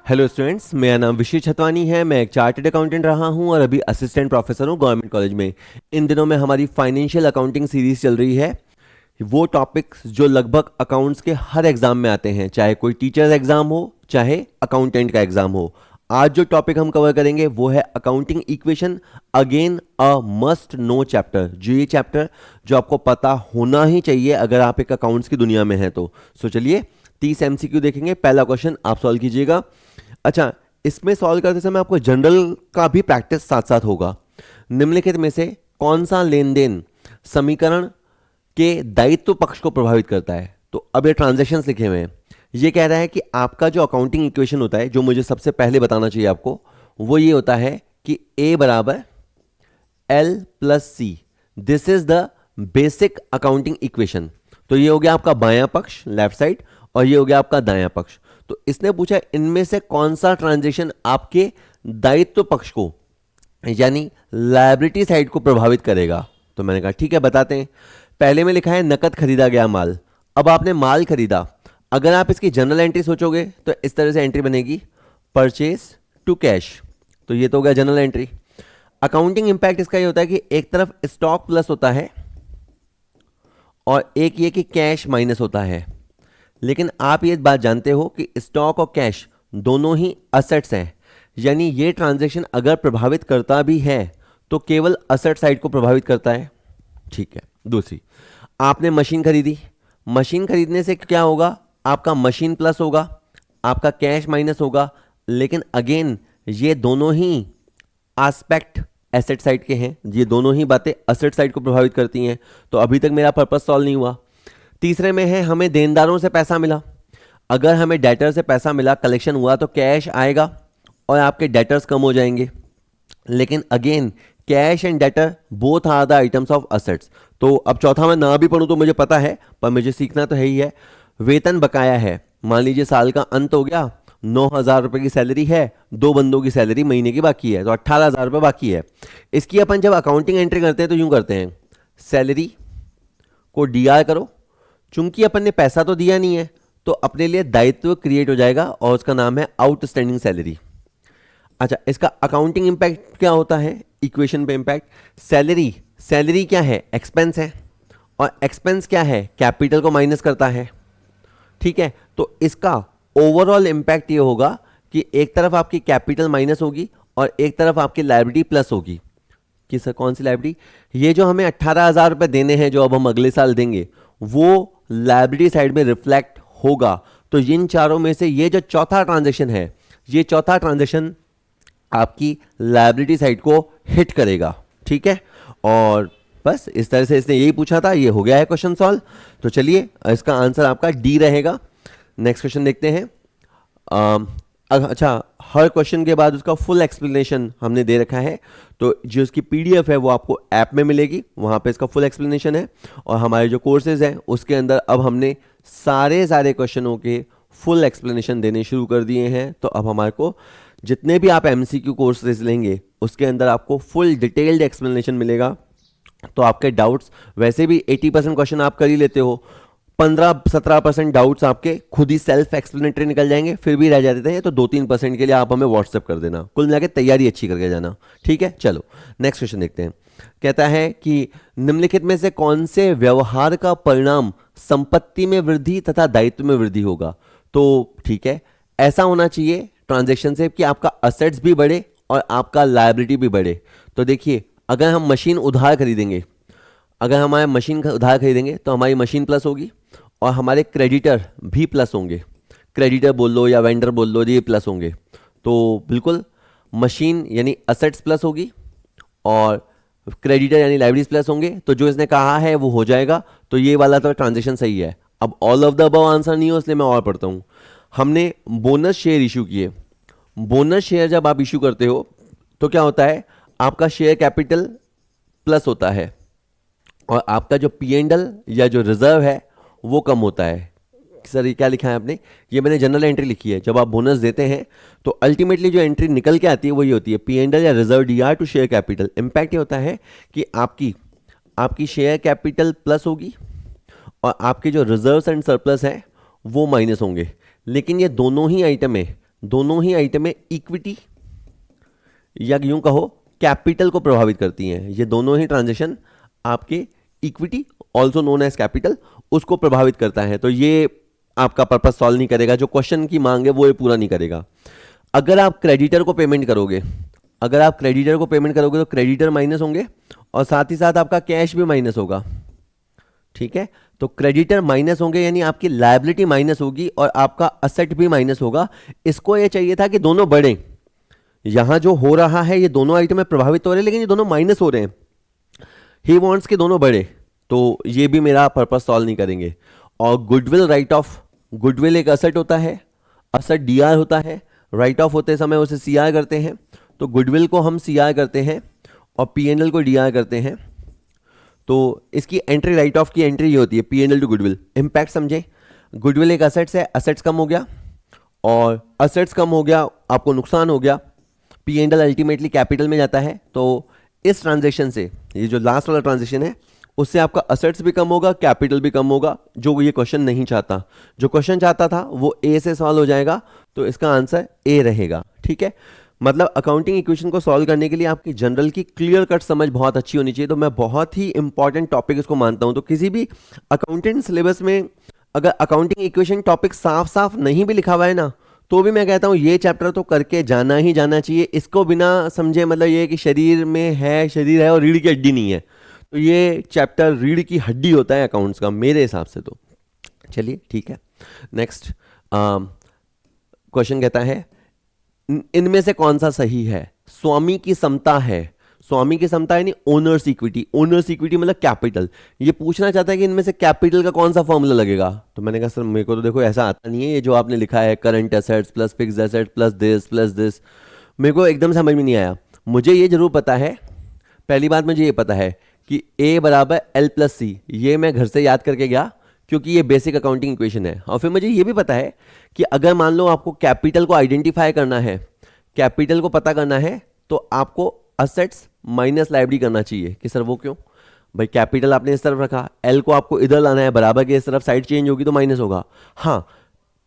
Hello students, मेरा नाम विशेष छतवानी है। मैं एक चार्टर्ड अकाउंटेंट रहा हूं और अभी असिस्टेंट प्रोफेसर हूं गवर्नमेंट कॉलेज में। इन दिनों में हमारी फाइनेंशियल अकाउंटिंग सीरीज चल रही है। वो टॉपिक्स जो लगभग अकाउंट्स के हर एग्जाम में आते हैं, चाहे कोई टीचर्स एग्जाम हो चाहे अकाउंटेंट का एग्जाम हो। आज जो टॉपिक हम कवर करेंगे वो है accounting equation, again a must know chapter. जो ये चैप्टर जो आपको पता होना ही चाहिए अगर आप एक अकाउंट्स की दुनिया में हैं तो। सो चलिए 30 एमसीक्यू देखेंगे। पहला क्वेश्चन आप सॉल्व कीजिएगा। अच्छा, इसमें सॉल्व करते समय आपको जनरल का भी प्रैक्टिस साथ साथ होगा। निम्नलिखित में से कौन सा लेन देन समीकरण के दायित्व पक्ष को प्रभावित करता है? तो अब ये ट्रांजैक्शंस लिखे हुए हैं। ये कह रहा है कि आपका जो अकाउंटिंग इक्वेशन होता है, जो मुझे सबसे पहले बताना चाहिए आपको, वो ये होता है कि A बराबर L plus C. This is the basic accounting equation. तो ये हो गया आपका बायां पक्ष, लेफ्ट साइड, और ये हो गया आपका दायां पक्ष। तो इसने पूछा इनमें से कौन सा ट्रांजैक्शन आपके दायित्व पक्ष को यानी लायबिलिटी साइड को प्रभावित करेगा। तो मैंने कहा ठीक है, बताते हैं। पहले में लिखा है नकद खरीदा गया माल। अब आपने माल खरीदा, अगर आप इसकी जनरल एंट्री सोचोगे तो इस तरह से एंट्री बनेगी, परचेज टू कैश। तो ये तो हो गया जनरल एंट्री। अकाउंटिंग इंपैक्ट इसका ये होता है कि एक तरफ स्टॉक प्लस होता है और एक ये कि कैश माइनस होता है। लेकिन आप ये बात जानते हो कि स्टॉक और कैश दोनों ही असेट्स हैं, यानी ये ट्रांजैक्शन अगर प्रभावित करता भी है तो केवल असेट साइड को प्रभावित करता है। ठीक है। दूसरी, आपने मशीन खरीदी। मशीन खरीदने से क्या होगा? आपका मशीन प्लस होगा, आपका कैश माइनस होगा। लेकिन अगेन ये दोनों ही एस्पेक्ट एसेट साइड के हैं, ये दोनों ही बातें असेट साइड को प्रभावित करती हैं। तो अभी तक मेरा पर्पस सॉल्व नहीं हुआ। तीसरे में है हमें देनदारों से पैसा मिला। अगर हमें डेटर से पैसा मिला, कलेक्शन हुआ, तो कैश आएगा और आपके डेटर्स कम हो जाएंगे। लेकिन again cash and debtor both are the items of assets. तो अब चौथा मैं ना भी पढ़ूं तो मुझे पता है, पर मुझे सीखना तो है ही है। वेतन बकाया है। मान लीजिए साल का अंत हो गया, 9,000 रुपये की सैलरी है, 2 बंदों की सैलरी महीने की बाकी है, तो 18,000 रुपये बाकी है। इसकी अपन जब अकाउंटिंग एंट्री करते हैं तो यूं करते हैं, सैलरी को डीआर करो। चूंकि अपन ने पैसा तो दिया नहीं है तो अपने लिए दायित्व क्रिएट हो जाएगा और उसका नाम है आउटस्टैंडिंग सैलरी। अच्छा, इसका अकाउंटिंग इंपैक्ट क्या होता है इक्वेशन पे? इंपैक्ट सैलरी, सैलरी क्या है? एक्सपेंस है, और एक्सपेंस क्या है? कैपिटल को माइनस करता है। ठीक है। तो इसका ओवरऑल इंपैक्ट ये होगा कि एक तरफ आपकी कैपिटल माइनस होगी और एक तरफ आपकी लायबिलिटी प्लस होगी। कि सर कौन सी लायबिलिटी? ये जो हमें 18,000 रुपये देने हैं जो अब हम अगले साल देंगे, वो लायबिलिटी साइड में रिफ्लेक्ट होगा। तो इन चारों में से ये जो चौथा ट्रांजैक्शन है, ये चौथा ट्रांजैक्शन आपकी लायबिलिटी साइड को हिट करेगा। ठीक है। और बस इस तरह से इसने यही पूछा था, ये हो गया है क्वेश्चन सॉल्व। तो चलिए इसका आंसर आपका डी रहेगा। नेक्स्ट क्वेश्चन देखते हैं। अच्छा, हर क्वेश्चन के बाद उसका फुल एक्सप्लेनेशन हमने दे रखा है, तो जो उसकी पीडीएफ है वो आपको ऐप में मिलेगी, वहाँ पे इसका फुल एक्सप्लेनेशन है। और हमारे जो कोर्सेज हैं उसके अंदर अब हमने सारे क्वेश्चनों के फुल एक्सप्लेनेशन देने शुरू कर दिए हैं। तो अब हमारे को जितने भी आप एमसीक्यू कोर्सेज लेंगे उसके अंदर आपको फुल डिटेल्ड एक्सप्लेनेशन मिलेगा। तो आपके डाउट्स, वैसे भी 80% क्वेश्चन आप कर ही लेते हो, 15-17% डाउट्स आपके खुद ही सेल्फ एक्सप्लेनेटरी निकल जाएंगे। फिर भी रह जाते हैं तो 2-3% के लिए आप हमें व्हाट्सएप कर देना। कुल मिला के तैयारी अच्छी करके जाना। ठीक है। चलो नेक्स्ट क्वेश्चन देखते हैं। कहता है कि निम्नलिखित में से कौन से व्यवहार का परिणाम संपत्ति में वृद्धि तथा दायित्व में वृद्धि होगा? तो ठीक है, ऐसा होना चाहिए ट्रांजेक्शन से कि आपका असेट्स भी बढ़े और आपका लायबिलिटी भी बढ़े। तो देखिए, अगर हम मशीन उधार खरीदेंगे, अगर हमारे मशीन उधार खरीदेंगे तो हमारी मशीन प्लस होगी और हमारे क्रेडिटर भी प्लस होंगे। क्रेडिटर बोल लो या वेंडर बोल लो, ये प्लस होंगे। तो बिल्कुल मशीन यानी असेट्स प्लस होगी और क्रेडिटर यानी लायबिलिटीज प्लस होंगे। तो जो इसने कहा है वो हो जाएगा। तो ये वाला तो ट्रांजेक्शन सही है। अब all of the above answer नहीं हो, इसलिए मैं और पढ़ता हूँ। हमने बोनस शेयर इशू किए। बोनस शेयर जब आप इशू करते हो तो क्या होता है? आपका शेयर कैपिटल प्लस होता है और आपका जो P&L या जो रिजर्व है वो कम होता है। सर ये क्या लिखा है आपने? ये मैंने जनरल एंट्री लिखी है। जब आप बोनस देते हैं तो अल्टीमेटली जो एंट्री निकल के आती है वही होती है P&L या reserve DR to share capital. Impact ये होता है कि आपकी शेयर कैपिटल प्लस होगी और आपके जो रिजर्व्स एंड सरप्लस है वो माइनस होंगे। लेकिन ये दोनों ही आइटम है दोनों ही आइटमें इक्विटी या यूं कहो कैपिटल को प्रभावित करती हैं। ये दोनों ही ट्रांजेक्शन आपके equity also known as capital उसको प्रभावित करता है। तो ये आपका पर्पस सॉल्व नहीं करेगा, जो क्वेश्चन की मांग है वो ये पूरा नहीं करेगा। अगर आप क्रेडिटर को पेमेंट करोगे, अगर आप क्रेडिटर को पेमेंट करोगे तो क्रेडिटर माइनस होंगे और साथ ही साथ आपका कैश भी माइनस होगा। ठीक है, तो क्रेडिटर माइनस होंगे यानी आपकी लायबिलिटी माइनस होगी और आपका असेट भी माइनस होगा। इसको ये चाहिए था कि दोनों बढ़े। यहां जो हो रहा है ये दोनों आइटम में प्रभावित हो रहे हैं लेकिन ये दोनों माइनस हो रहे हैं। ही वांट्स के दोनों बढ़े, तो ये भी मेरा पर्पस सॉल्व नहीं करेंगे। और गुडविल राइट ऑफ, गुडविल एक असेट होता है, असेट डीआर होता है, राइट ऑफ होते समय उसे सीआर करते हैं। तो गुडविल को हम सीआर करते हैं और पीएनएल को डीआर करते हैं। तो इसकी एंट्री, राइट ऑफ की एंट्री ये होती है पीएनएल टू गुडविल। इंपैक्ट समझे, गुडविल एक असेट्स है, असेट्स कम हो गया और असेट्स कम हो गया आपको नुकसान हो गया, पीएनएल अल्टीमेटली कैपिटल में जाता है। तो इस ट्रांजेक्शन से, ये जो लास्ट वाला ट्रांजेक्शन है उससे आपका असेट्स भी कम होगा, कैपिटल भी कम होगा, जो ये क्वेश्चन नहीं चाहता। जो क्वेश्चन चाहता था वो ए से सॉल्व हो जाएगा, तो इसका आंसर ए रहेगा। ठीक है, मतलब अकाउंटिंग इक्वेशन को सॉल्व करने के लिए आपकी जनरल की क्लियर कट समझ बहुत अच्छी होनी चाहिए। तो मैं बहुत ही इंपॉर्टेंट टॉपिक इसको मानता हूं। तो किसी भी अकाउंटेंट सिलेबस में अगर अकाउंटिंग इक्वेशन टॉपिक साफ साफ नहीं भी लिखा हुआ है ना, तो भी मैं कहता हूं ये चैप्टर तो करके जाना ही जाना चाहिए। इसको बिना समझे, मतलब ये कि शरीर में है, शरीर है और रीढ़ की हड्डी नहीं है, तो ये चैप्टर रीढ़ की हड्डी होता है अकाउंट्स का मेरे हिसाब से। तो चलिए ठीक है, नेक्स्ट क्वेश्चन कहता है इनमें से कौन सा सही है। स्वामी की समता है, स्वामी की समता यानी ओनर्स इक्विटी, ओनर्स इक्विटी मतलब कैपिटल। ये पूछना चाहता है कि इनमें से कैपिटल का कौन सा फॉर्मूला लगेगा। तो मैंने कहा सर मेरे को तो देखो ऐसा आता नहीं है, ये जो आपने लिखा है current assets plus fixed asset plus this, मेरे को एकदम समझ में नहीं आया। मुझे ये जरूर पता है, पहली बात मुझे ये पता है कि A बराबर L प्लस सी, ये मैं घर से याद करके गया क्योंकि ये बेसिक अकाउंटिंग इक्वेशन है। और फिर मुझे ये भी पता है कि अगर मान लो आपको कैपिटल को आइडेंटिफाई करना है, कैपिटल को पता करना है, तो आपको असेट्स माइनस लायबिलिटी करना चाहिए। कि सर वो क्यों? भाई कैपिटल आपने इस तरफ रखा, L को आपको इधर लाना है, बराबर के इस तरफ साइड चेंज होगी तो माइनस होगा। हाँ,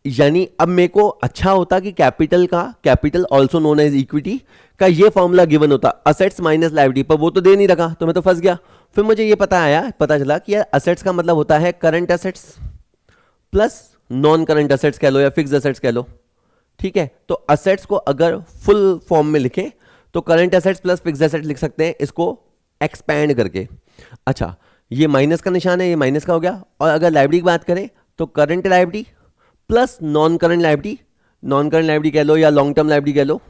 यानी अब मेरे को अच्छा होता कि कैपिटल का, capital also known as equity का ये फॉर्मूला गिवन होता, असेट्स माइनस लायबिलिटी, पर वो तो दे नहीं रखा, तो मैं तो फंस गया। फिर मुझे ये पता चला कि यार असेट्स का मतलब होता है current assets plus non current assets कह लो या फिक्स्ड असेट्स कह लो। ठीक है, तो असेट्स को अगर फुल फॉर्म में लिखें तो current assets plus fixed assets लिख सकते हैं, इसको एक्सपैंड करके। अच्छा, ये माइनस का निशान है, ये माइनस का हो गया। और अगर लायबिलिटी की बात करें तो current liability plus non current liability, non current liability कह लो या लॉन्ग टर्म लायबिलिटी कह लो,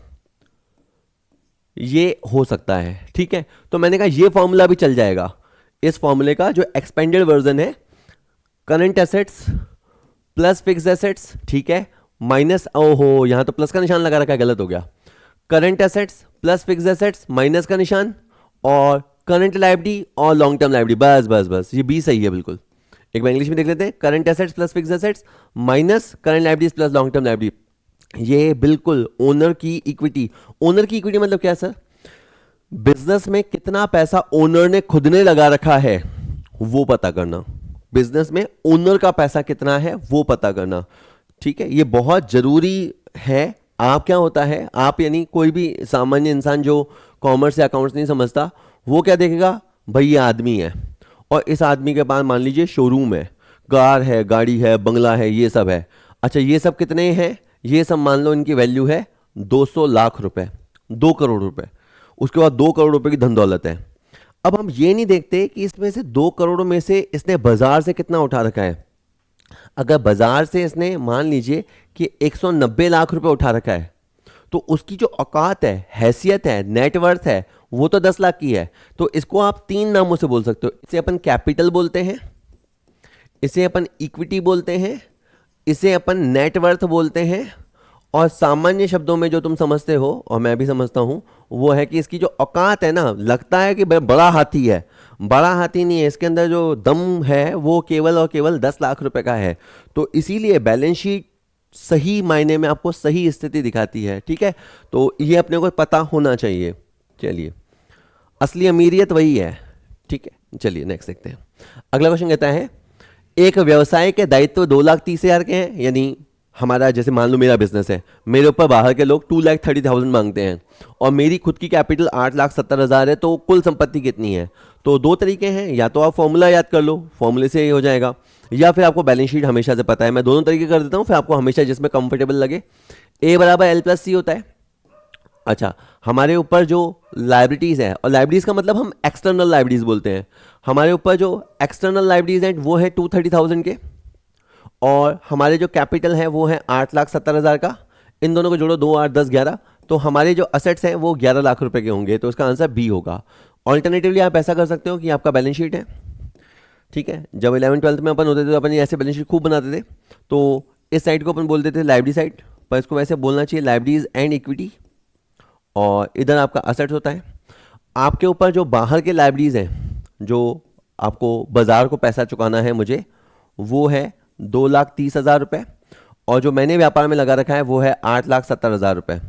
ये हो सकता है। ठीक है, तो मैंने कहा ये फॉर्मूला भी चल जाएगा। इस फॉर्मूले का जो एक्सपेंडेड वर्जन है, current assets plus fixed assets, ठीक है, माइनस, ओहो यहां तो प्लस का निशान लगा रखा है, गलत हो गया। Current assets plus fixed assets minus का निशान, और करंट लायबिलिटी और लॉन्ग टर्म लायबिलिटी, बस बस बस, ये बी सही है बिल्कुल। एक बार इंग्लिश में देख लेते हैं, current assets plus fixed assets minus current liabilities plus long term liability, ये बिल्कुल ओनर की इक्विटी। ओनर की इक्विटी मतलब क्या सर? बिजनेस में कितना पैसा ओनर ने खुद ने लगा रखा है वो पता करना। बिजनेस में ओनर का पैसा कितना है वो पता करना। ठीक है, ये बहुत जरूरी है। आप क्या होता है, आप यानी कोई भी सामान्य इंसान जो कॉमर्स या अकाउंट्स नहीं समझता, वो क्या देखेगा, भाई ये आदमी है और इस आदमी के पास मान लीजिए शोरूम है, कार है, गाड़ी है, बंगला है, ये सब है। अच्छा, ये सब कितने हैं? ये सब मान लो इनकी वैल्यू है 200 लाख रुपए, 2 करोड़ रुपए। उसके बाद 2 करोड़ रुपए की धन दौलत है। अब हम ये नहीं देखते कि इसमें से 2 करोड़ में से इसने बाजार से कितना उठा रखा है। अगर बाजार से इसने मान लीजिए कि 190 लाख रुपए उठा रखा है, तो उसकी जो औकात है, हैसियत है, नेटवर्थ है, वो तो 10 लाख की है। तो इसको आप 3 नामों से बोल सकते हो। इसे अपन कैपिटल बोलते हैं, इसे अपन इक्विटी बोलते हैं, इसे अपन नेटवर्थ बोलते हैं, और सामान्य शब्दों में जो तुम समझते हो और मैं भी समझता हूं, वो है कि इसकी जो औकात है ना, लगता है कि बड़ा हाथी है, बड़ा हाथी नहीं है, इसके अंदर जो दम है वो केवल और केवल 10 लाख रुपए का है। तो इसीलिए बैलेंस शीट सही मायने में आपको सही स्थिति दिखाती है। ठीक है, तो ये अपने को पता होना चाहिए। चलिए, असली अमीरियत वही है। ठीक है, चलिए नेक्स्ट देखते हैं। अगला क्वेश्चन कहता है, एक व्यवसाय के दायित्व 2,30,000 के हैं, यानी हमारा जैसे मान लो मेरा बिजनेस है, मेरे ऊपर बाहर के लोग 2,30,000 मांगते हैं और मेरी खुद की कैपिटल 8,70,000 है, तो कुल संपत्ति कितनी है? तो दो तरीके हैं, या तो आप फॉर्मूला याद कर लो, फॉर्मूले से ये हो जाएगा, या फिर आपको बैलेंस शीट हमेशा से पता है। मैं दोनों तरीके कर देता हूँ, फिर आपको हमेशा जिसमें कंफर्टेबल लगे। ए बराबर एल प्लस सी होता है। अच्छा, हमारे ऊपर जो लाइबिलिटीज़ है, और लाइबिलिटीज़ का मतलब हम एक्सटर्नल लाइबिलिटीज़ बोलते हैं, हमारे ऊपर जो एक्सटर्नल लाइबिलिटीज़ हैं वो है 230,000 के, और हमारे जो कैपिटल है वो है 8,70,000 का। इन दोनों को जोड़ो, 2 8 10 11, तो हमारे जो असेट्स हैं वो 11 लाख रुपए के होंगे। तो इसका आंसर बी होगा। ऑल्टरनेटिवली आप ऐसा कर सकते हो कि आपका बैलेंस शीट है, ठीक है, जब 11th-12th में अपन होते थे तो अपन ऐसे बैलेंस शीट खूब बनाते थे। तो इस साइड को अपन बोलते थे लाइबिलिटी साइड, पर इसको वैसे बोलना चाहिए लाइबिलिटीज एंड इक्विटी, और इधर आपका असेट्स होता है। आपके ऊपर जो बाहर के लाइबिलिटीज हैं, जो आपको बाजार को पैसा चुकाना है मुझे, वो है 2,30,000 रुपये, और जो मैंने व्यापार में लगा रखा है वो है 8,70,000 रुपये।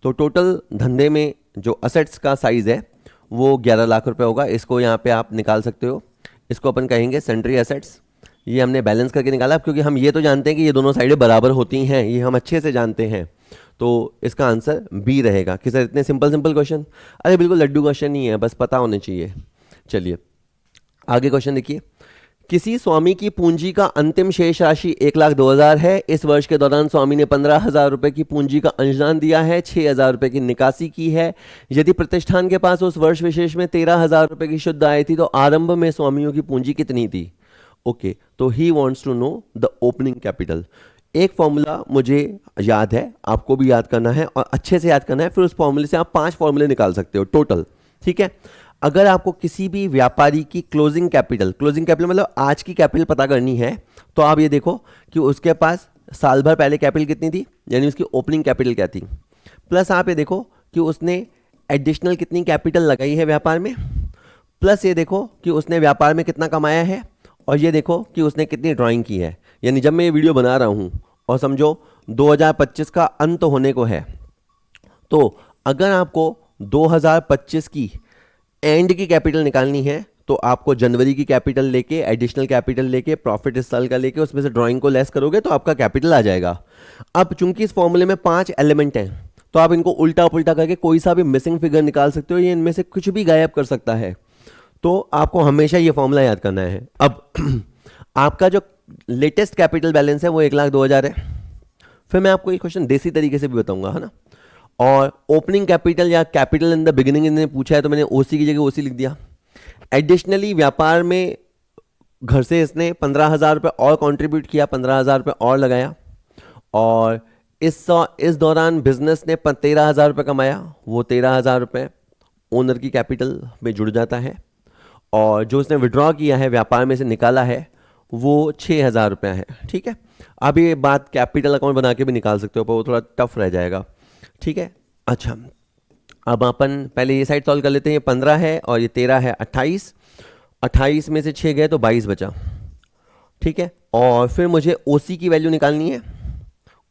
तो टोटल धंधे में जो असेट्स का साइज़ है वो 11 लाख रुपए होगा। इसको यहाँ पे आप निकाल सकते हो, इसको अपन कहेंगे सेंट्री एसेट्स। ये हमने बैलेंस करके निकाला, क्योंकि हम ये तो जानते हैं कि ये दोनों साइडें बराबर होती हैं, ये हम अच्छे से जानते हैं। तो इसका आंसर बी रहेगा। कि सर इतने सिंपल सिंपल क्वेश्चन? अरे बिल्कुल लड्डू क्वेश्चन नहीं है, बस पता होने चाहिए। चलिए आगे क्वेश्चन देखिए। किसी स्वामी की पूंजी का अंतिम शेष राशि 1,02,000 है। इस वर्ष के दौरान स्वामी ने 15,000 रुपए की पूंजी का अंशदान दिया है, 6,000 रुपए की निकासी की है। यदि प्रतिष्ठान के पास उस वर्ष विशेष में 13,000 रुपए की शुद्ध आय थी, तो आरंभ में स्वामियों की पूंजी कितनी थी? ओके, तो he wants to know the opening capital. एक फॉर्मूला मुझे याद है, आपको भी याद करना है और अच्छे से याद करना है। फिर उस फॉर्मूले से आप 5 फॉर्मूले निकाल सकते हो टोटल, ठीक है। अगर आपको किसी भी व्यापारी की क्लोजिंग कैपिटल मतलब आज की कैपिटल पता करनी है, तो आप ये देखो कि उसके पास साल भर पहले कैपिटल कितनी थी, यानी उसकी ओपनिंग कैपिटल क्या थी, प्लस आप ये देखो कि उसने एडिशनल कितनी कैपिटल लगाई है व्यापार में, प्लस ये देखो कि उसने व्यापार में कितना कमाया है, और ये देखो कि उसने कितनी ड्राइंग की है। यानी जब मैं ये वीडियो बना रहा हूँ और समझो 2025 का अंत होने को है, तो अगर आपको 2025 की एंड की कैपिटल निकालनी है, तो आपको जनवरी की कैपिटल लेके, एडिशनल कैपिटल लेके, प्रॉफिट इस साल का लेके, उसमें से ड्राइंग को लेस करोगे तो आपका कैपिटल आ जाएगा। अब चूंकि इस फॉर्मूले में 5 एलिमेंट हैं, तो आप इनको उल्टा पुल्टा करके कोई सा भी मिसिंग फिगर निकाल सकते हो, ये इनमें से कुछ भी गायब कर सकता है। तो आपको हमेशा ये फॉर्मूला याद करना है। अब आपका जो लेटेस्ट कैपिटल बैलेंस है वो 1,02,000 है। फिर मैं आपको ये क्वेश्चन देसी तरीके से भी बताऊंगा, है ना। और ओपनिंग कैपिटल या कैपिटल इन द बिगिनिंग इन्होंने पूछा है, तो मैंने ओसी की जगह ओसी लिख दिया। एडिशनली व्यापार में घर से इसने 15,000 रुपये और कंट्रीब्यूट किया, 15,000 रुपये और लगाया, और इस दौरान बिजनेस ने 13,000 रुपये कमाया। वो 13,000 रुपये ओनर की कैपिटल में जुड़ जाता है, और जो उसने विड्रॉ किया है व्यापार में से निकाला है वो 6,000 रुपये है, ठीक है। अब ये बात कैपिटल अकाउंट बना के भी निकाल सकते हो, पर वो थोड़ा टफ रह जाएगा, ठीक है। अच्छा, अब अपन पहले ये साइड सॉल्व कर लेते हैं। ये 15 है और ये 13 है, 28। 28 में से 6 गए तो 22 बचा, ठीक है। और फिर मुझे ओसी की वैल्यू निकालनी है।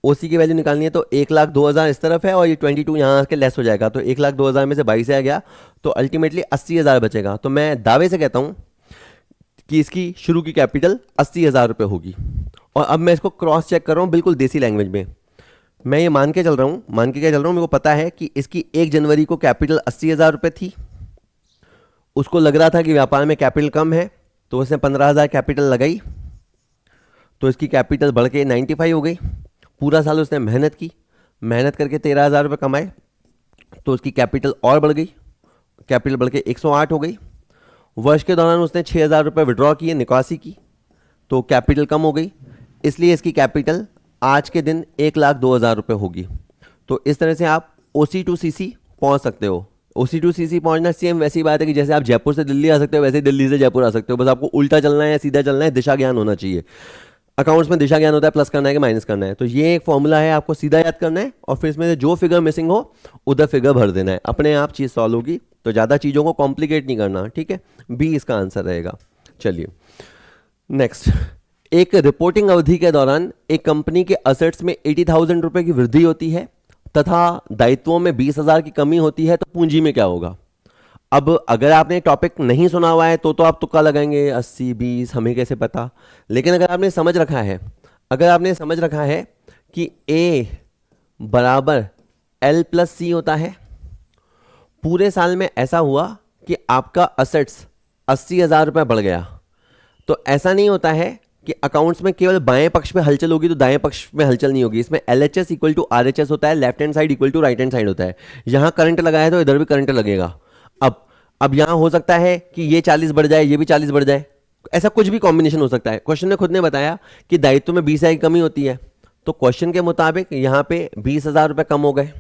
ओसी की वैल्यू निकालनी है तो 1,02,000 इस तरफ है और ये 22 यहाँ आके लेस हो जाएगा, तो 1,02,000 में से 22 आ गया, तो अल्टीमेटली 80,000 बचेगा। तो मैं दावे से कहता हूँ कि इसकी शुरू की कैपिटल 80,000 रुपये होगी। और अब मैं इसको क्रॉस चेक कर रहा हूँ बिल्कुल देसी लैंग्वेज में। मैं ये मान के क्या चल रहा हूँ, मेरे को पता है कि इसकी 1 जनवरी को कैपिटल 80,000 रुपये थी। उसको लग रहा था कि व्यापार में कैपिटल कम है, तो उसने 15,000 कैपिटल लगाई, तो इसकी कैपिटल बढ़ के 95 हो गई। पूरा साल उसने मेहनत की, मेहनत करके 13,000 रुपये कमाए, तो उसकी कैपिटल और बढ़ गई, कैपिटल बढ़ के 108 हो गई। वर्ष के दौरान उसने 6,000 रुपये विड्रॉ किए, निकासी की, तो कैपिटल कम हो गई, इसलिए इसकी कैपिटल आज के दिन 1,02,000 रुपये होगी। तो इस तरह से आप OC टू CC पहुंच सकते हो। OC टू CC पहुंचना सेम वैसी बात है कि जैसे आप जयपुर से दिल्ली आ सकते हो, वैसे दिल्ली से जयपुर आ सकते हो, बस आपको उल्टा चलना है या सीधा चलना है, दिशा ज्ञान होना चाहिए। अकाउंट्स में दिशा ज्ञान होता है, प्लस करना है कि माइनस करना है। तो ये एक फॉर्मूला है, आपको सीधा याद करना है, और फिर इसमें से जो फिगर मिसिंग हो उधर फिगर भर देना है, अपने आप चीज़ सॉल्व होगी। तो ज़्यादा चीज़ों को कॉम्प्लिकेट नहीं करना, ठीक है। बी इसका आंसर रहेगा। चलिए नेक्स्ट। एक रिपोर्टिंग अवधि के दौरान एक कंपनी के असेट्स में 80,000 रुपये की वृद्धि होती है तथा दायित्वों में 20,000 की कमी होती है, तो पूंजी में क्या होगा? अब अगर आपने टॉपिक नहीं सुना हुआ है तो आप तुक्का लगाएंगे, 80 20 हमें कैसे पता। लेकिन अगर आपने समझ रखा है कि A बराबर L प्लस सी होता है। पूरे साल में ऐसा हुआ कि आपका असेट्स 80,000 रुपये बढ़ गया, तो ऐसा नहीं होता है कि अकाउंट्स में केवल बाएं पक्ष में हलचल होगी तो दाएं पक्ष में हलचल नहीं होगी। इसमें LHS इक्वल टू RHS होता है, left hand side equal to right hand side होता है। यहां करंट लगा है तो इधर भी करंट लगेगा। अब यहां हो सकता है कि ये 40 बढ़ जाए, ये भी 40 बढ़ जाए, ऐसा कुछ भी कॉम्बिनेशन हो सकता है। क्वेश्चन ने खुद ने बताया कि दायित्व में 20,000 की कमी होती है, तो क्वेश्चन के मुताबिक यहां पे 20,000 रुपए कम हो गए।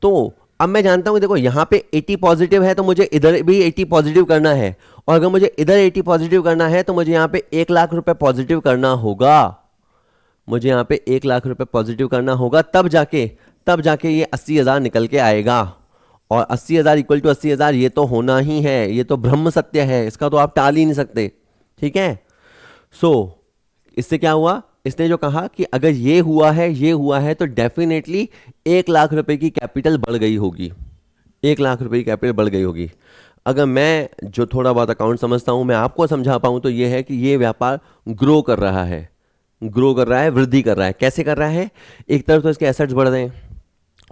तो अब मैं जानता हूं, देखो यहां पे 80 पॉजिटिव है तो मुझे इधर भी 80 पॉजिटिव करना है, और अगर मुझे इधर 80 पॉजिटिव करना है तो मुझे यहां पे 1 लाख रुपए पॉजिटिव करना होगा। मुझे यहां पे 1 लाख रुपए पॉजिटिव करना होगा, तब जाके ये 80,000 निकल के आएगा। और 80,000 इक्वल टू 80,000 ये तो होना ही है, ये तो ब्रह्म सत्य है, इसका तो आप टाल ही नहीं सकते। ठीक है। इससे क्या हुआ, इसने जो कहा कि अगर ये हुआ है तो डेफिनेटली 1 लाख रुपए की कैपिटल बढ़ गई होगी। 1 लाख रुपए की कैपिटल बढ़ गई होगी। अगर मैं जो थोड़ा बहुत अकाउंट समझता हूं मैं आपको समझा पाऊं तो ये है कि ये व्यापार ग्रो कर रहा है, वृद्धि कर रहा है। कैसे कर रहा है? एक तरफ तो इसके एसेट्स बढ़ रहे हैं,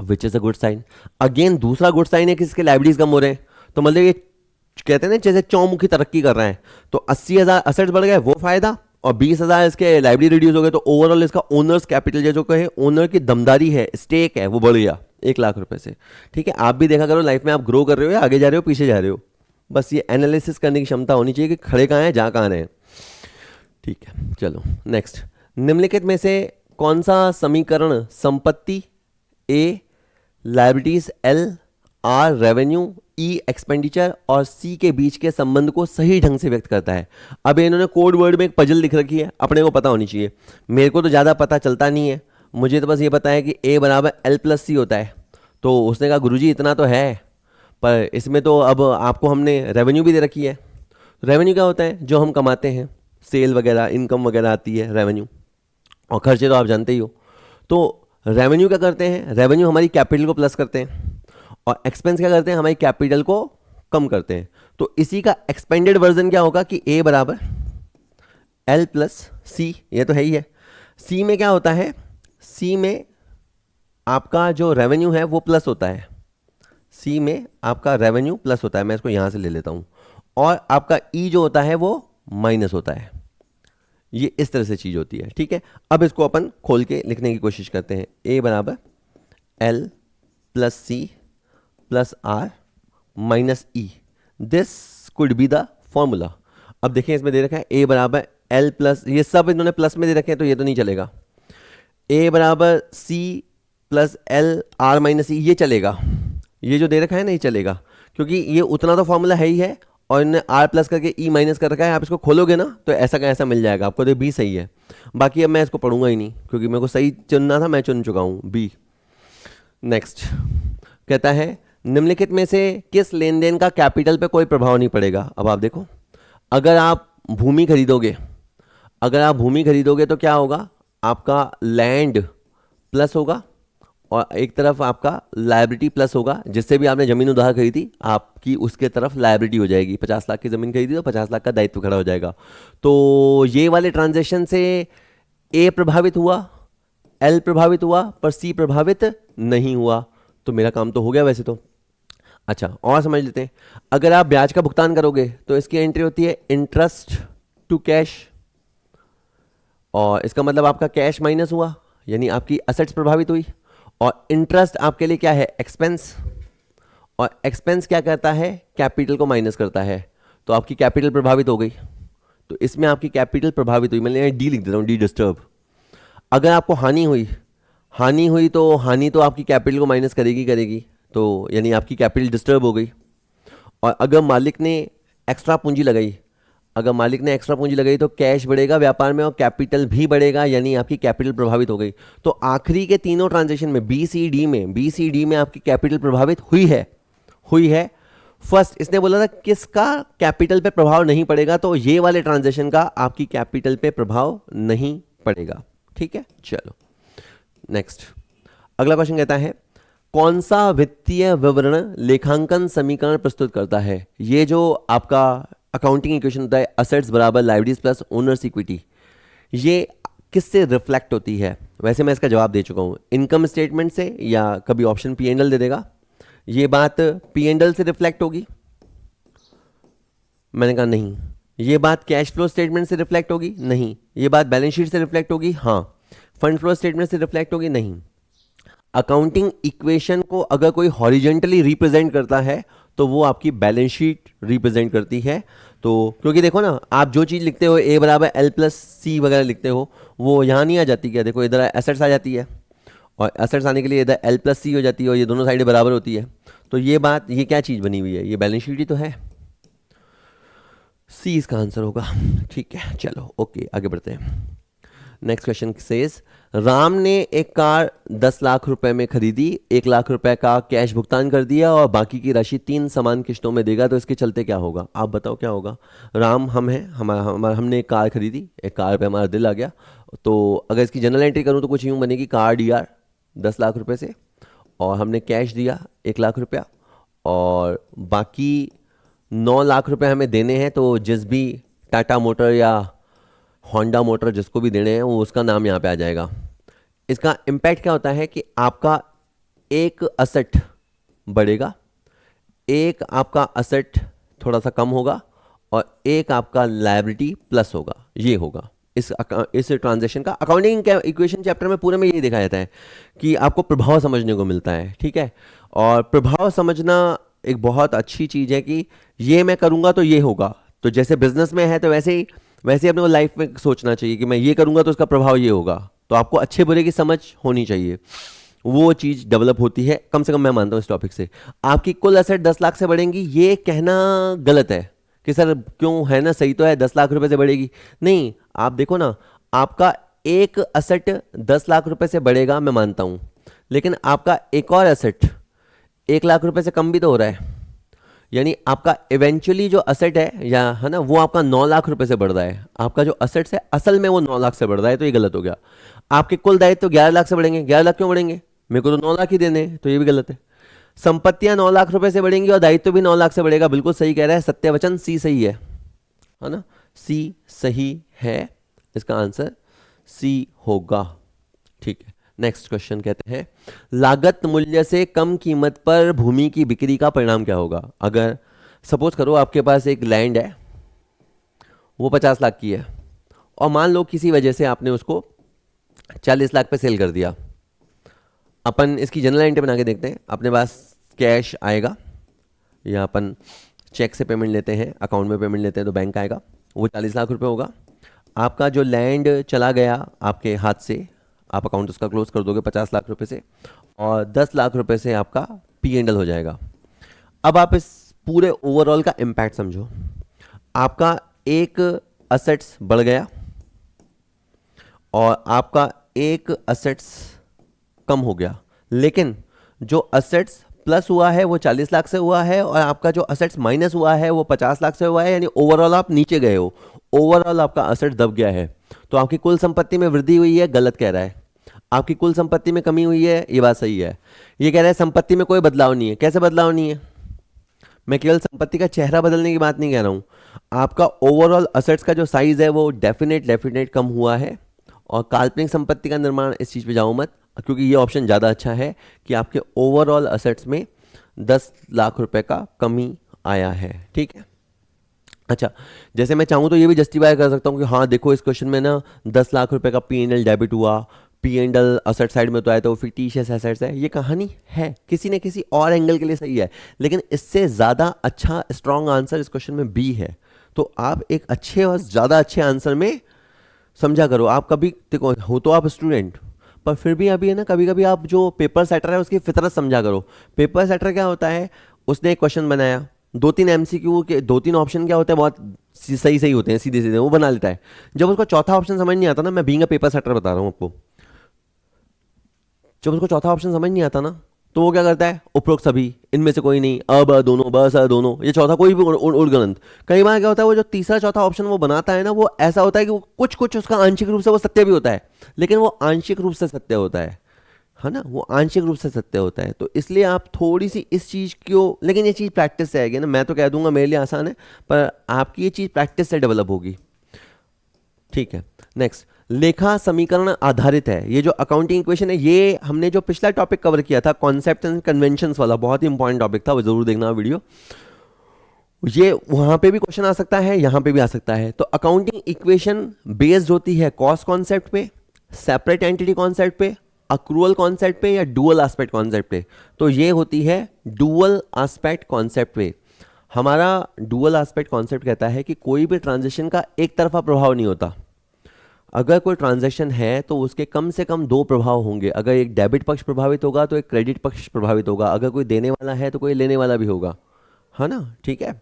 which is a good sign. Again दूसरा गुड साइन है कि इसके लाइबिलिटीज कम हो रहे हैं, तो मतलब ये कहते हैं ना जैसे चौमुखी तरक्की कर रहा है। तो 80,000 असेट्स बढ़ गए, वो फायदा, और 20,000 इसके लाइबिलिटी रिड्यूस हो गए, तो ओवरऑल इसका ओनर्स कैपिटल जो कहे ओनर की दमदारी है, स्टेक है, वो बढ़ गया 1 लाख रुपए से। ठीक है। आप भी देखा करो लाइफ में आप ग्रो कर रहे हो या आगे जा रहे हो, पीछे जा रहे हो, बस ये एनालिसिस करने की क्षमता होनी चाहिए कि खड़े कहाँ हैं, जा कहाँ रहे हैं। ठीक है, चलो नेक्स्ट। निम्नलिखित में से कौन सा समीकरण संपत्ति A liabilities L, R revenue, E expenditure और C के बीच के संबंध को सही ढंग से व्यक्त करता है? अब इन्होंने कोड वर्ड में एक पजल लिख रखी है, अपने को पता होनी चाहिए। मेरे को तो ज़्यादा पता चलता नहीं है, मुझे तो बस ये पता है कि A बराबर L प्लस सी होता है। तो उसने कहा गुरुजी इतना तो है, पर इसमें तो अब आपको हमने रेवेन्यू भी दे रखी है। रेवेन्यू क्या होता है? जो हम कमाते हैं, सेल वगैरह, इनकम वगैरह आती है रेवेन्यू, और खर्चे तो आप जानते ही हो। तो रेवेन्यू क्या करते हैं? रेवेन्यू हमारी कैपिटल को प्लस करते हैं, और एक्सपेंस क्या करते हैं? हमारी कैपिटल को कम करते हैं। तो इसी का एक्सपेंडेड वर्जन क्या होगा कि A बराबर L प्लस सी, ये तो है ही है। C में क्या होता है? C में आपका जो रेवेन्यू है वो प्लस होता है। C में आपका रेवेन्यू प्लस होता है, मैं इसको यहां से ले लेता हूं, और आपका E जो होता है वो माइनस होता है। ये इस तरह से चीज होती है। ठीक है। अब इसको अपन खोल के लिखने की कोशिश करते हैं। A बराबर L plus C plus R minus E, this could be the formula. अब देखिए इसमें दे रखा है A बराबर L प्लस, ये सब इन्होंने प्लस में दे रखे हैं तो ये तो नहीं चलेगा। A बराबर C plus L R minus E, ये चलेगा। ये जो दे रखा है ना, ये चलेगा, क्योंकि ये उतना तो फॉर्मूला है ही है, और इन्होंने R प्लस करके E माइनस कर रखा है। आप इसको खोलोगे ना तो ऐसा का ऐसा मिल जाएगा आपको, तो B सही है। बाकी अब मैं इसको पढ़ूंगा ही नहीं, क्योंकि मेरे को सही चुनना था, मैं चुन चुका हूँ B। नेक्स्ट कहता है निम्नलिखित में से किस लेन देन का कैपिटल पे कोई प्रभाव नहीं पड़ेगा? अब आप देखो, अगर आप भूमि खरीदोगे तो क्या होगा? आपका लैंड प्लस होगा, और एक तरफ आपका लायबिलिटी प्लस होगा। जिससे भी आपने जमीन उधार खरीदी, आपकी उसके तरफ लायबिलिटी हो जाएगी। 50 लाख की जमीन खरीदी तो 50 लाख का दायित्व खड़ा हो जाएगा। तो ये वाले ट्रांजेक्शन से A प्रभावित हुआ, L प्रभावित हुआ, पर C प्रभावित नहीं हुआ। तो मेरा काम तो हो गया वैसे तो। अच्छा, और समझ लेते हैं। अगर आप ब्याज का भुगतान करोगे तो इसकी एंट्री होती है इंटरेस्ट टू कैश, और इसका मतलब आपका कैश माइनस हुआ, यानी आपकी असेट्स प्रभावित हुई। और इंटरेस्ट आपके लिए क्या है? एक्सपेंस, और एक्सपेंस क्या करता है? कैपिटल को माइनस करता है, तो आपकी कैपिटल प्रभावित हो गई। तो इसमें आपकी कैपिटल प्रभावित हुई, मैंने डी लिख देता हूँ, डी डिस्टर्ब। अगर आपको हानि हुई तो हानि तो आपकी कैपिटल को माइनस करेगी, तो यानी आपकी कैपिटल डिस्टर्ब हो गई। और अगर मालिक ने एक्स्ट्रा पूंजी लगाई तो कैश बढ़ेगा व्यापार में, और कैपिटल भी बढ़ेगा, यानी आपकी कैपिटल प्रभावित हो गई। तो आखिरी के तीनों ट्रांजेक्शन में बी सी डी में आपकी कैपिटल प्रभावित हुई है। फर्स्ट इसने बोला था किसका कैपिटल पे प्रभाव नहीं पड़ेगा, तो ये वाले ट्रांजेक्शन का आपकी कैपिटल पे प्रभाव नहीं पड़ेगा। ठीक है, चलो नेक्स्ट। अगला क्वेश्चन कहता है कौन सा वित्तीय विवरण लेखांकन समीकरण प्रस्तुत करता है? ये जो आपका अकाउंटिंग इक्वेशन होता है, असेट्स बराबर लायबिलिटीज प्लस ओनर्स इक्विटी, ये किससे रिफ्लेक्ट होती है? वैसे मैं इसका जवाब दे चुका हूँ, इनकम स्टेटमेंट से, या कभी ऑप्शन पी एंड एल दे देगा। ये बात पी एंड एल से रिफ्लेक्ट होगी? मैंने कहा नहीं। ये बात कैश फ्लो स्टेटमेंट से रिफ्लेक्ट होगी? नहीं। ये बात बैलेंस शीट से रिफ्लेक्ट होगी? हाँ। फंड फ्लो स्टेटमेंट से रिफ्लेक्ट होगी? नहीं। अकाउंटिंग इक्वेशन को अगर कोई हॉरिजेंटली रिप्रेजेंट करता है तो वो आपकी बैलेंस शीट रिप्रेजेंट करती है। तो क्योंकि देखो ना, आप जो चीज़ लिखते हो ए बराबर एल प्लस सी वगैरह लिखते हो, वो यहाँ नहीं आ जाती क्या? देखो इधर एसेट्स आ जाती है, और एसेट्स आने के लिए इधर एल प्लस सी हो जाती है, और ये दोनों साइडें बराबर होती है। तो ये बात, ये क्या चीज़ बनी हुई है? ये बैलेंस शीट ही तो है। सी इसका आंसर होगा। ठीक है, चलो ओके, आगे बढ़ते हैं। नेक्स्ट क्वेश्चन सेज, राम ने एक कार 10 लाख रुपए में खरीदी, 1 लाख रुपए का कैश भुगतान कर दिया और बाकी की राशि 3 समान किश्तों में देगा, तो इसके चलते क्या होगा? आप बताओ क्या होगा। राम हम हैं, हमने एक कार खरीदी, एक कार पे हमारा दिल आ गया, तो अगर इसकी जनरल एंट्री करूँ तो कुछ यूँ बनेगी, कार डी आर 10 लाख रुपए से, और हमने कैश दिया 1 लाख रुपया, और बाकी 9 लाख रुपए हमें देने हैं। तो जिस भी टाटा मोटर या होंडा मोटर जिसको भी देने हैं, वो उसका नाम यहाँ पे आ जाएगा। इसका इम्पैक्ट क्या होता है कि आपका एक असेट बढ़ेगा, एक आपका असेट थोड़ा सा कम होगा, और एक आपका लायबिलिटी प्लस होगा। ये होगा इस ट्रांजैक्शन का। अकाउंटिंग के इक्वेशन चैप्टर में पूरे में यही दिखाया जाता है कि आपको प्रभाव समझने को मिलता है। ठीक है, और प्रभाव समझना एक बहुत अच्छी चीज़ है कि ये मैं करूँगा तो ये होगा। तो जैसे बिजनेस में है, तो वैसे ही अपने को लाइफ में सोचना चाहिए कि मैं ये करूँगा तो उसका प्रभाव ये होगा। तो आपको अच्छे बुरे की समझ होनी चाहिए, वो चीज़ डेवलप होती है, कम से कम मैं मानता हूँ इस टॉपिक से। आपकी कुल एसेट 10 लाख से बढ़ेंगी, ये कहना गलत है कि सर क्यों, है ना, सही तो है 10 लाख रुपए से बढ़ेगी। नहीं, आप देखो ना, आपका एक असेट 10 लाख रुपए से बढ़ेगा, मैं मानता हूँ, लेकिन आपका एक और एसेट 1 लाख रुपए से कम भी तो हो रहा है। यानी आपका इवेंचुअली जो असेट है, या है ना, वो आपका 9 लाख रुपए से बढ़ रहा है। आपका जो असेट्स है असल में वो 9 लाख से बढ़ रहा है, तो ये गलत हो गया। आपके कुल दायित्व तो 11 लाख से बढ़ेंगे, 11 लाख क्यों बढ़ेंगे? मेरे को तो 9 लाख ही देने हैं, तो ये भी गलत है। संपत्तियां 9 लाख रुपए से बढ़ेंगी और दायित्व भी 9 लाख से बढ़ेगा, बिल्कुल सही कह रहा है सत्यवचन, सी सही है ना, सी सही है, इसका आंसर सी होगा। ठीक है, नेक्स्ट क्वेश्चन कहते हैं, लागत मूल्य से कम कीमत पर भूमि की बिक्री का परिणाम क्या होगा? अगर सपोज करो आपके पास एक लैंड है, वो 50 लाख की है, और मान लो किसी वजह से आपने उसको 40 लाख पे सेल कर दिया। अपन इसकी जनरल एंट्री बना के देखते हैं। अपने पास कैश आएगा, या अपन चेक से पेमेंट लेते हैं, अकाउंट में पेमेंट लेते हैं, तो बैंक आएगा, वो 40 लाख रुपए होगा। आपका जो लैंड चला गया आपके हाथ से, आप अकाउंट उसका क्लोज कर दोगे 50 लाख रुपए से, और 10 लाख रुपए से आपका पी एंड एल हो जाएगा। अब आप इस पूरे ओवरऑल का इम्पैक्ट समझो। आपका एक असेट्स बढ़ गया, और आपका एक असेट्स कम हो गया, लेकिन जो असेट्स प्लस हुआ है वो 40 लाख से हुआ है, और आपका जो असेट्स माइनस हुआ है वो 50 लाख से हुआ है। यानी ओवरऑल आप नीचे गए हो, ओवरऑल आपका असेट दब गया है। तो आपकी कुल संपत्ति में वृद्धि हुई है, गलत कह रहा है। आपकी कुल संपत्ति में कमी हुई है, ये बात सही है। ये कह रहा है संपत्ति में कोई बदलाव नहीं है। कैसे बदलाव नहीं है? मैं केवल संपत्ति का चेहरा बदलने की बात नहीं कह रहा हूँ। आपका ओवरऑल असेट्स का जो साइज है वो डेफिनेट कम हुआ है, और काल्पनिक संपत्ति का निर्माण, इस चीज़ पे जाओ मत, क्योंकि ये ऑप्शन ज़्यादा अच्छा है कि आपके ओवरऑल असेट्स में 10 लाख रुपए का कमी आया है। ठीक है, अच्छा, जैसे मैं चाहूँ तो ये भी जस्टिफाई कर सकता हूँ कि हाँ देखो, इस क्वेश्चन में ना 10 लाख रुपए का पी एंड एल डेबिट हुआ, P and L asset side में तो आया, तो फिक्टिशियस एसेट्स है। ये कहानी है, किसी न किसी और एंगल के लिए सही है, लेकिन इससे ज़्यादा अच्छा स्ट्रॉन्ग आंसर इस क्वेश्चन में बी है। तो आप एक अच्छे और ज़्यादा अच्छे आंसर में समझा करो। आप कभी देखो, हो तो आप स्टूडेंट, पर फिर भी अभी है ना, कभी कभी आप जो पेपर सेटर है उसकी फितरत समझा करो। पेपर सेटर क्या होता है, उसने एक क्वेश्चन बनाया, 2-3 एमसीक्यू के 2-3 ऑप्शन क्या होते हैं, बहुत सही होते हैं, सीधे सीधे वो बना लेता है। जब उसको चौथा ऑप्शन समझ नहीं आता ना, मैं बीइंग अ पेपर सेटर बता रहा हूँ आपको, जब उसको चौथा ऑप्शन समझ नहीं आता ना, तो वो क्या करता है, उपरोक्त सभी, इनमें से कोई नहीं, अब दोनों, बस दोनों, ये चौथा कोई भी उड़गलंत। कई बार क्या होता है, वो जो तीसरा चौथा ऑप्शन वो बनाता है ना, वो ऐसा होता है कि वो कुछ उसका आंशिक रूप से वो सत्य भी होता है, लेकिन वो आंशिक रूप से सत्य होता है ना, वो आंशिक रूप से सत्य होता है। तो इसलिए आप थोड़ी सी इस चीज़ को, लेकिन ये चीज़ प्रैक्टिस से आएगी ना। मैं तो कह दूंगा मेरे लिए आसान है, पर आपकी ये चीज़ प्रैक्टिस से डेवलप होगी। ठीक है, नेक्स्ट, लेखा समीकरण आधारित है। ये जो अकाउंटिंग इक्वेशन है, ये हमने जो पिछला टॉपिक कवर किया था कॉन्सेप्ट एंड कन्वेंशंस वाला, बहुत ही इंपॉर्टेंट टॉपिक था, वो जरूर देखना वीडियो। ये वहां पे भी क्वेश्चन आ सकता है, यहां पे भी आ सकता है। तो अकाउंटिंग इक्वेशन बेस्ड होती है कॉस्ट कॉन्सेप्ट पे, सेपरेट एंटिटी कॉन्सेप्ट पे, अक्रूअल कॉन्सेप्ट पे या डुअल एस्पेक्ट कॉन्सेप्ट पे। तो ये होती है डुअल एस्पेक्ट कॉन्सेप्ट पे। हमारा डुअल एस्पेक्ट कॉन्सेप्ट कहता है कि कोई भी ट्रांजेक्शन का एक तरफा प्रभाव नहीं होता। अगर कोई ट्रांजैक्शन है तो उसके कम से कम दो प्रभाव होंगे। अगर एक डेबिट पक्ष प्रभावित होगा तो एक क्रेडिट पक्ष प्रभावित होगा। अगर कोई देने वाला है तो कोई लेने वाला भी होगा, है ना? ठीक है।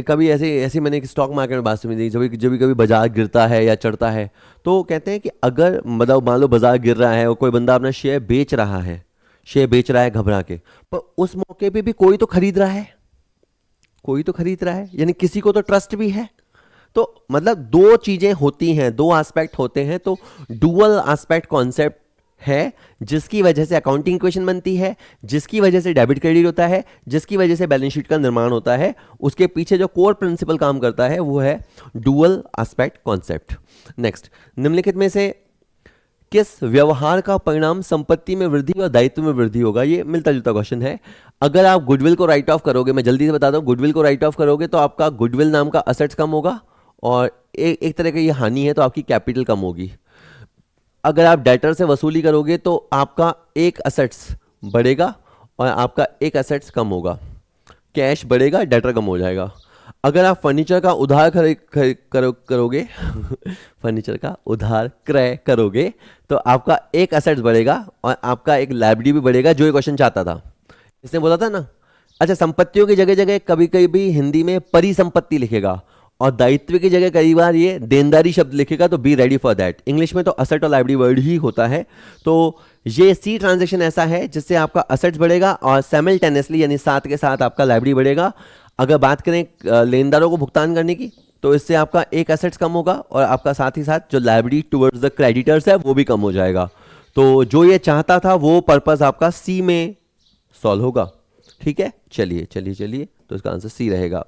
कभी ऐसे ऐसे मैंने एक स्टॉक मार्केट में बात सुनी थी, जब जब कभी बाजार गिरता है या चढ़ता है तो कहते हैं कि अगर मतलब मान लो बाजार गिर रहा है और कोई बंदा अपना शेयर बेच रहा है, शेयर बेच रहा है घबरा के, पर उस मौके पे भी कोई तो खरीद रहा है, कोई तो खरीद रहा है, यानी किसी को तो ट्रस्ट भी है। तो मतलब दो चीजें होती हैं, दो एस्पेक्ट होते हैं। तो डुअल एस्पेक्ट कॉन्सेप्ट है जिसकी वजह से अकाउंटिंग इक्वेशन बनती है, जिसकी वजह से डेबिट क्रेडिट होता है, जिसकी वजह से बैलेंस शीट का निर्माण होता है। उसके पीछे जो कोर प्रिंसिपल काम करता है वो है डुअल एस्पेक्ट कॉन्सेप्ट। नेक्स्ट, निम्नलिखित में से किस व्यवहार का परिणाम संपत्ति में वृद्धि और दायित्व में वृद्धि होगा? ये मिलता जुलता क्वेश्चन है। अगर आप गुडविल को राइट ऑफ करोगे, मैं जल्दी से बताता हूँ, गुडविल को राइट ऑफ करोगे तो आपका गुडविल नाम का असेट्स कम होगा और एक तरह की ये हानि है तो आपकी कैपिटल कम होगी। अगर आप डेटर से वसूली करोगे तो आपका एक असेट्स बढ़ेगा और आपका एक असेट्स कम होगा, कैश बढ़ेगा, डेटर कम हो जाएगा। अगर आप फर्नीचर का उधार करोगे फर्नीचर का उधार क्रय करोगे तो आपका एक असेट्स बढ़ेगा और आपका एक लायबिलिटी भी बढ़ेगा, जो ये क्वेश्चन चाहता था। इसने बोला था ना। अच्छा, संपत्तियों की जगह जगह कभी कभी हिंदी में परिसंपत्ति लिखेगा और दायित्व की जगह कई बार ये देनदारी शब्द लिखेगा, तो be ready for that. English में तो असेट और लायबिलिटी वर्ड ही होता है। तो ये सी ट्रांजैक्शन ऐसा है जिससे आपका असेट्स बढ़ेगा और साइमल्टेनियसली यानी साथ के साथ आपका लायबिलिटी बढ़ेगा। अगर बात करें लेनदारों को भुगतान करने की तो इससे आपका एक असेट्स कम होगा और आपका साथ ही साथ जो लायबिलिटी टुवर्ड्स द क्रेडिटर्स है वो भी कम हो जाएगा। तो जो ये चाहता था वो पर्पस आपका सी में सॉल्व होगा। ठीक है, चलिए चलिए चलिए, तो इसका आंसर सी रहेगा।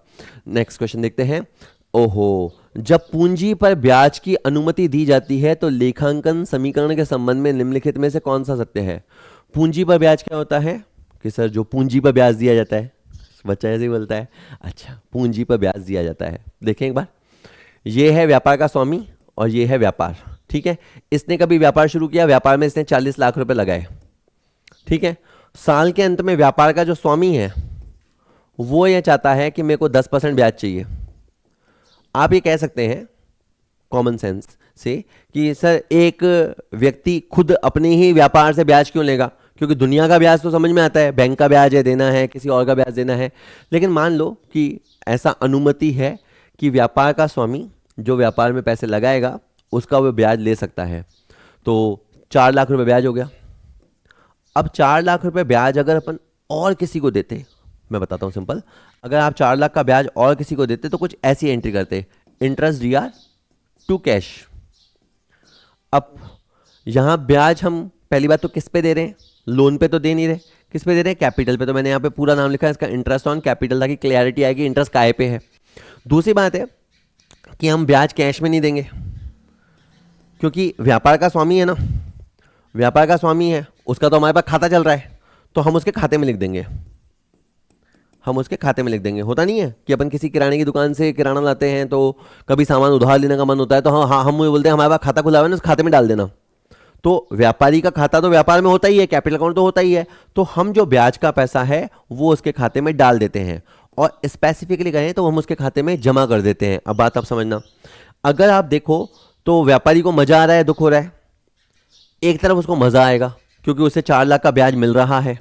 नेक्स्ट क्वेश्चन देखते हैं। ओहो, जब पूंजी पर ब्याज की अनुमति दी जाती है तो लेखांकन समीकरण के संबंध में निम्नलिखित में से कौन सा सत्य है? पूंजी पर ब्याज क्या होता है कि सर जो पूंजी पर ब्याज दिया जाता है, बच्चा ऐसे ही बोलता है। अच्छा, पूंजी पर ब्याज दिया जाता है। देखें एक बार, ये है व्यापार का स्वामी और ये है व्यापार। ठीक है, इसने कभी व्यापार शुरू किया, व्यापार में इसने 40 लाख रुपए लगाए। ठीक है, साल के अंत में व्यापार का जो स्वामी है वो ये चाहता है कि मेरे को 10% ब्याज चाहिए। आप ये कह सकते हैं कॉमन सेंस से कि सर एक व्यक्ति खुद अपने ही व्यापार से ब्याज क्यों लेगा, क्योंकि दुनिया का ब्याज तो समझ में आता है, बैंक का ब्याज है देना है, किसी और का ब्याज देना है। लेकिन मान लो कि ऐसा अनुमति है कि व्यापार का स्वामी जो व्यापार में पैसे लगाएगा उसका वो ब्याज ले सकता है। तो 4 लाख रुपए ब्याज हो गया। अब 4 लाख रुपए ब्याज अगर अपन और किसी को देते, मैं बताता हूं सिंपल, अगर आप 4 लाख का ब्याज और किसी को देते तो कुछ ऐसी एंट्री करते, इंटरेस्ट डीआर टू कैश। अब यहां ब्याज हम पहली बात तो किस पे दे रहे हैं? लोन पे तो दे नहीं रहे, किस पे दे रहे हैं? कैपिटल पे। तो मैंने यहाँ पे पूरा नाम लिखा है इसका, इंटरेस्ट ऑन कैपिटल, ताकि क्लैरिटी आएगी इंटरेस्ट काय पे है। दूसरी बात है कि हम ब्याज कैश में नहीं देंगे, क्योंकि व्यापार का स्वामी है ना, व्यापार का स्वामी है, उसका तो हमारे पास खाता चल रहा है, तो हम उसके खाते में लिख देंगे, हम उसके खाते में लिख देंगे। होता नहीं है कि अपन किसी किराने की दुकान से किराना लाते हैं तो कभी सामान उधार लेने का मन होता है तो हाँ हम ये बोलते हैं हमारे पास खाता खुला हुआ है ना, उस खाते में डाल देना। तो व्यापारी का खाता तो व्यापार में होता ही है, कैपिटल अकाउंट तो होता ही है, तो हम जो ब्याज का पैसा है वो उसके खाते में डाल देते हैं और स्पेसिफिकली कहें तो हम उसके खाते में जमा कर देते हैं। अब बात आप समझना, अगर आप देखो तो व्यापारी को मजा आ रहा है, दुख हो रहा है? एक तरफ उसको मजा आएगा क्योंकि उसे 4 लाख का ब्याज मिल रहा है,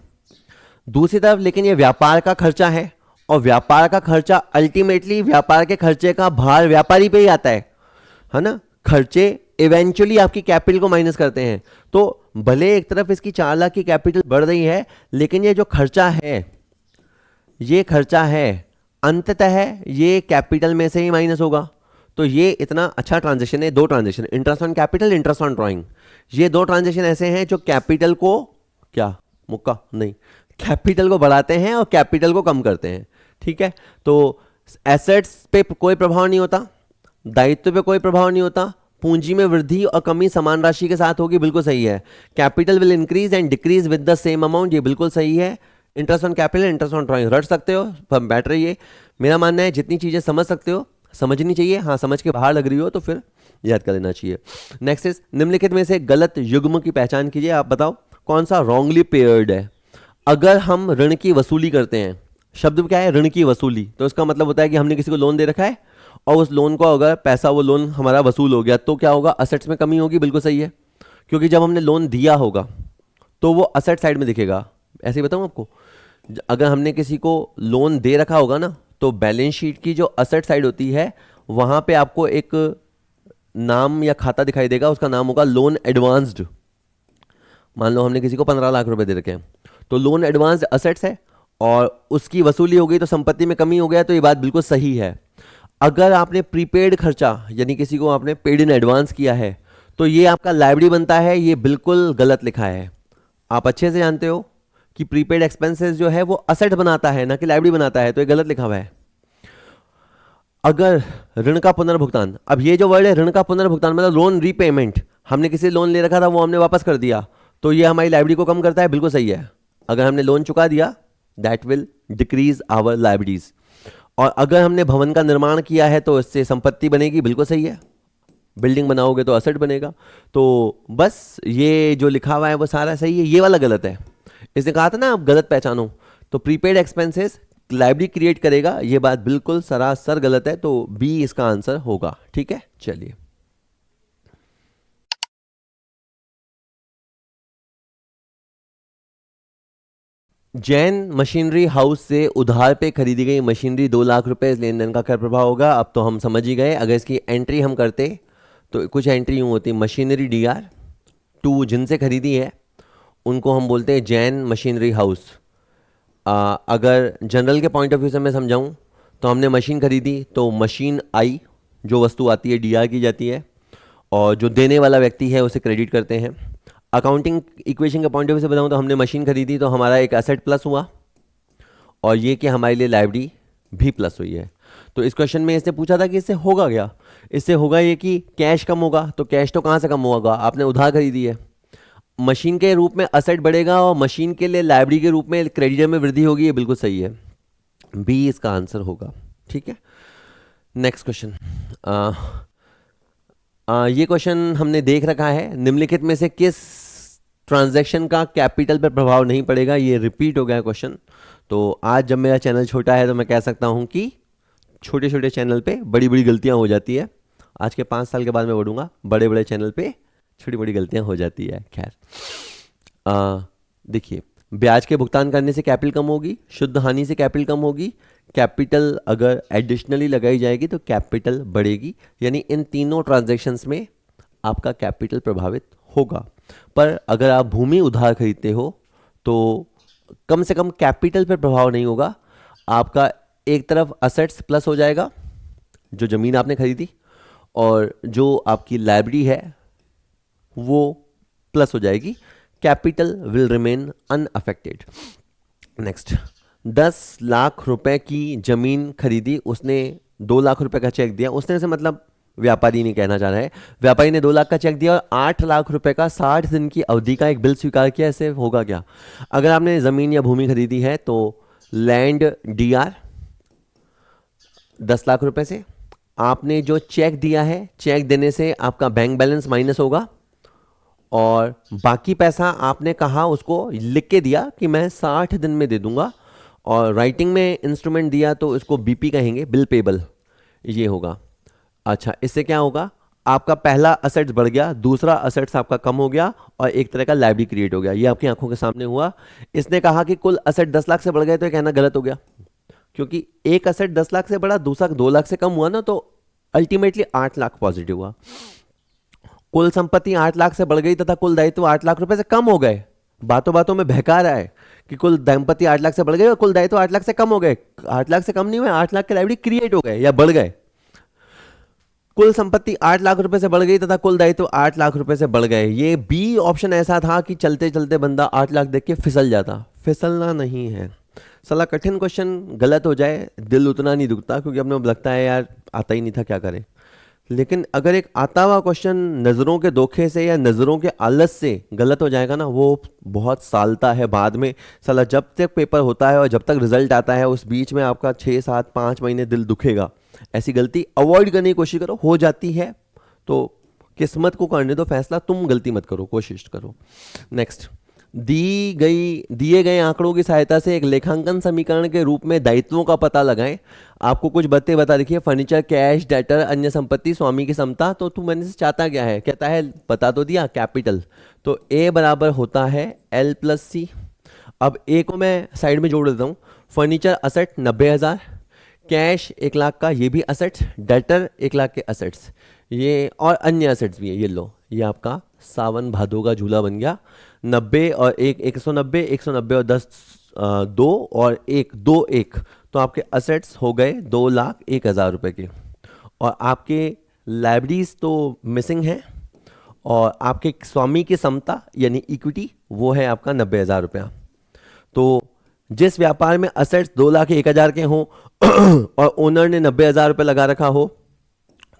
दूसरी तरफ लेकिन ये व्यापार का खर्चा है और व्यापार का खर्चा अल्टीमेटली व्यापार के खर्चे का भार व्यापारी पे ही आता है ना। खर्चे इवेंचुअली आपकी कैपिटल को माइनस करते हैं। तो भले एक तरफ इसकी 4 लाख की कैपिटल बढ़ रही है, लेकिन ये जो खर्चा है, ये खर्चा है अंततः ये कैपिटल में से ही माइनस होगा। तो ये इतना अच्छा ट्रांजेक्शन है, दो transaction, interest on capital, interest on drawing, ये दो ट्रांजेक्शन ऐसे हैं जो कैपिटल को क्या मुक्का नहीं, कैपिटल को बढ़ाते हैं और कैपिटल को कम करते हैं। ठीक है, तो एसेट्स पे कोई प्रभाव नहीं होता, दायित्व पे कोई प्रभाव नहीं होता, पूंजी में वृद्धि और कमी समान राशि के साथ होगी, बिल्कुल सही है। Capital will increase and decrease with the same amount, ये बिल्कुल सही है। Interest on capital, interest on drawing रट सकते हो, बैठ रही है। मेरा मानना है जितनी चीजें समझ सकते हो समझनी चाहिए, हाँ समझ के बाहर लग रही हो तो फिर याद कर लेना चाहिए। नेक्स्ट इज निम्नलिखित में से गलत युग्म की पहचान कीजिए। आप बताओ कौन सा रॉन्गली पेयर्ड है। अगर हम ऋण की वसूली करते हैं, शब्द क्या है, ऋण की वसूली, तो इसका मतलब होता है कि हमने किसी को लोन दे रखा है और उस लोन को अगर पैसा वो लोन हमारा वसूल हो गया तो क्या होगा, असेट्स में कमी होगी, बिल्कुल सही है। क्योंकि जब हमने लोन दिया होगा तो वो असेट साइड में दिखेगा। ऐसे ही बताऊँ आपको, अगर हमने किसी को लोन दे रखा होगा ना तो बैलेंस शीट की जो असेट साइड होती है वहां पे आपको एक नाम या खाता दिखाई देगा, उसका नाम होगा लोन एडवांस्ड। मान लो हमने किसी को 15 लाख रुपए दे रखे हैं तो लोन एडवांस्ड असेट्स है और उसकी वसूली हो गई तो संपत्ति में कमी हो गया, तो ये बात बिल्कुल सही है। अगर आपने प्रीपेड खर्चा यानी किसी को आपने पेड इन एडवांस किया है तो ये आपका लायबिलिटी बनता है, ये बिल्कुल गलत लिखा है। आप अच्छे से जानते हो कि प्रीपेड एक्सपेंसेस जो है वो असेट बनाता है ना कि लायबिलिटी बनाता है, तो ये गलत लिखा हुआ है। अगर ऋण का पुनर्भुगतान, अब ये जो वर्ड है ऋण का पुनर्भुगतान मतलब लोन रीपेमेंट, हमने किसी लोन ले रखा था वो हमने वापस कर दिया तो ये हमारी लायबिलिटी को कम करता है, बिल्कुल सही है। अगर हमने लोन चुका दिया that will decrease our liabilities. और अगर हमने भवन का निर्माण किया है तो इससे संपत्ति बनेगी, बिल्कुल सही है। बिल्डिंग बनाओगे तो असेट बनेगा। तो बस ये जो लिखा हुआ है वो सारा सही है, ये वाला गलत है। इसने कहा था ना आप गलत पहचानो, तो प्रीपेड एक्सपेंसेस लायबिलिटी क्रिएट करेगा, ये बात बिल्कुल सरासर गलत है, तो बी इसका आंसर होगा। ठीक है, चलिए। जैन मशीनरी हाउस से उधार पे खरीदी गई मशीनरी 2 लाख रुपए, इस लेन देन का क्या प्रभाव होगा। अब तो हम समझ ही गए। अगर इसकी एंट्री हम करते तो कुछ एंट्री यूँ होती, मशीनरी DR 2 जिनसे खरीदी है उनको हम बोलते हैं जैन मशीनरी हाउस। अगर जनरल के पॉइंट ऑफ व्यू से मैं समझाऊँ तो हमने मशीन खरीदी तो मशीन आई, जो वस्तु आती है DR की जाती है और जो देने वाला व्यक्ति है उसे क्रेडिट करते हैं। अकाउंटिंग इक्वेशन के पॉइंट ऑफ व्यू से बताऊँ तो हमने मशीन खरीदी तो हमारा एक एसेट प्लस हुआ और ये कि हमारे लिए लायबिलिटी भी प्लस हुई है। तो इस क्वेश्चन में इसने पूछा था कि इससे होगा क्या, इससे होगा ये कि कैश कम होगा। तो कैश तो कहाँ से कम होगा, आपने उधार खरीदी है। मशीन के रूप में असेट बढ़ेगा और मशीन के लिए लायबिलिटी के रूप में क्रेडिटर में वृद्धि होगी, ये बिल्कुल सही है, बी इसका आंसर होगा। ठीक है, नेक्स्ट क्वेश्चन। ये क्वेश्चन हमने देख रखा है, निम्नलिखित में से किस ट्रांजैक्शन का कैपिटल पर प्रभाव नहीं पड़ेगा। ये रिपीट हो गया क्वेश्चन। तो आज जब मेरा चैनल छोटा है तो मैं कह सकता हूँ कि छोटे छोटे चैनल पे बड़ी बड़ी गलतियाँ हो जाती है। आज के 5 साल के बाद मैं बढ़ूंगा, बड़े बड़े चैनल पे छोटी बड़ी गलतियाँ हो जाती है। खैर, देखिए, ब्याज के भुगतान करने से कैपिटल कम होगी, शुद्ध हानि से कैपिटल कम होगी, कैपिटल अगर एडिशनली लगाई जाएगी तो कैपिटल बढ़ेगी। यानी इन तीनों ट्रांजैक्शंस में आपका कैपिटल प्रभावित होगा। पर अगर आप भूमि उधार खरीदते हो तो कम से कम कैपिटल पर प्रभाव नहीं होगा। आपका एक तरफ असेट्स प्लस हो जाएगा, जो ज़मीन आपने खरीदी, और जो आपकी लायबिलिटी है वो प्लस हो जाएगी। Capital will remain unaffected. Next, 10 lakh रुपए की जमीन खरीदी, उसने 2 लाख रुपए का चेक दिया। उसने से मतलब व्यापारी नहीं कहना चाह रहा है, व्यापारी ने 2 लाख का चेक दिया और 8 लाख रुपए का 60 दिन की अवधि का एक बिल स्वीकार किया। ऐसे होगा क्या। अगर आपने ज़मीन या भूमि खरीदी है तो लैंड DR 10 लाख रुपए से, आपने जो चेक दिया है, चेक देने से आपका बैंक बैलेंस माइनस होगा और बाकी पैसा आपने कहा उसको लिख के दिया कि मैं 60 दिन में दे दूंगा, और राइटिंग में इंस्ट्रूमेंट दिया तो इसको BP कहेंगे, बिल पेबल, ये होगा। अच्छा, इससे क्या होगा, आपका पहला असेट्स बढ़ गया, दूसरा असेट्स आपका कम हो गया और एक तरह का लायबिलिटी क्रिएट हो गया। ये आपकी आंखों के सामने हुआ। इसने कहा कि कुल असेट 10 लाख से बढ़ गए, तो ये कहना गलत हो गया, क्योंकि एक असेट 10 लाख से बढ़ा, दूसरा 2 लाख से कम हुआ ना, तो अल्टीमेटली 8 लाख पॉजिटिव हुआ। कुल संपत्ति 8 लाख से बढ़ गई तथा कुल दायित्व 8 लाख रुपए से कम हो गए। बातों बातों में बहका रहा है कि कुल संपत्ति 8 लाख से बढ़ गई और कुल दायित्व 8 लाख से कम हो गए। 8 लाख से कम नहीं हुए, 8 लाख के लायबिलिटी क्रिएट हो गए या बढ़ गए। कुल संपत्ति 8 लाख रुपए से बढ़ गई तथा कुल दायित्व 8 लाख रुपए से बढ़ गए। ये बी ऑप्शन ऐसा था कि चलते चलते बंदा 8 लाख देख के फिसल जाता। फिसलना नहीं है। साला कठिन क्वेश्चन गलत हो जाए दिल उतना नहीं दुखता, क्योंकि अपने लगता है यार आता ही नहीं था, क्या करें। लेकिन अगर एक आता हुआ क्वेश्चन नज़रों के धोखे से या नज़रों के आलस से गलत हो जाएगा ना, वो बहुत सालता है बाद में। साला जब तक पेपर होता है और जब तक रिजल्ट आता है उस बीच में आपका 6 7 5 महीने दिल दुखेगा। ऐसी गलती अवॉइड करने की कोशिश करो, हो जाती है तो किस्मत को करने दो फैसला, तुम गलती मत करो, कोशिश करो। नेक्स्ट, दिए गए आंकड़ों की सहायता से एक लेखांकन समीकरण के रूप में दायित्वों का पता लगाएं। आपको कुछ बातें बता रखी है, फर्नीचर, कैश, डेटर, अन्य संपत्ति, स्वामी की समता। तो तू मैंने से चाहता क्या है, कहता है बता तो दिया कैपिटल, तो ए बराबर होता है एल प्लस सी। अब ए को मैं साइड में जोड़ देता हूँ। फर्नीचर असेट 90,000, कैश 1 लाख का, ये भी असेट्स, डेटर 1 लाख के असेट्स, ये और अन्य असेट्स भी है। ये लो, ये आपका सावन भादो का झूला बन गया। 90 और 1 190, 190 और 10 2 और 1 2 1, तो आपके असेट्स हो गए 2,01,000 रुपये के। और आपके लाइब्रेरीज तो मिसिंग है, और आपके स्वामी की समता यानी इक्विटी वो है आपका 90,000 रुपया। तो जिस व्यापार में असेट्स 2,01,000 के हों और ओनर ने 90,000 रुपये लगा रखा हो,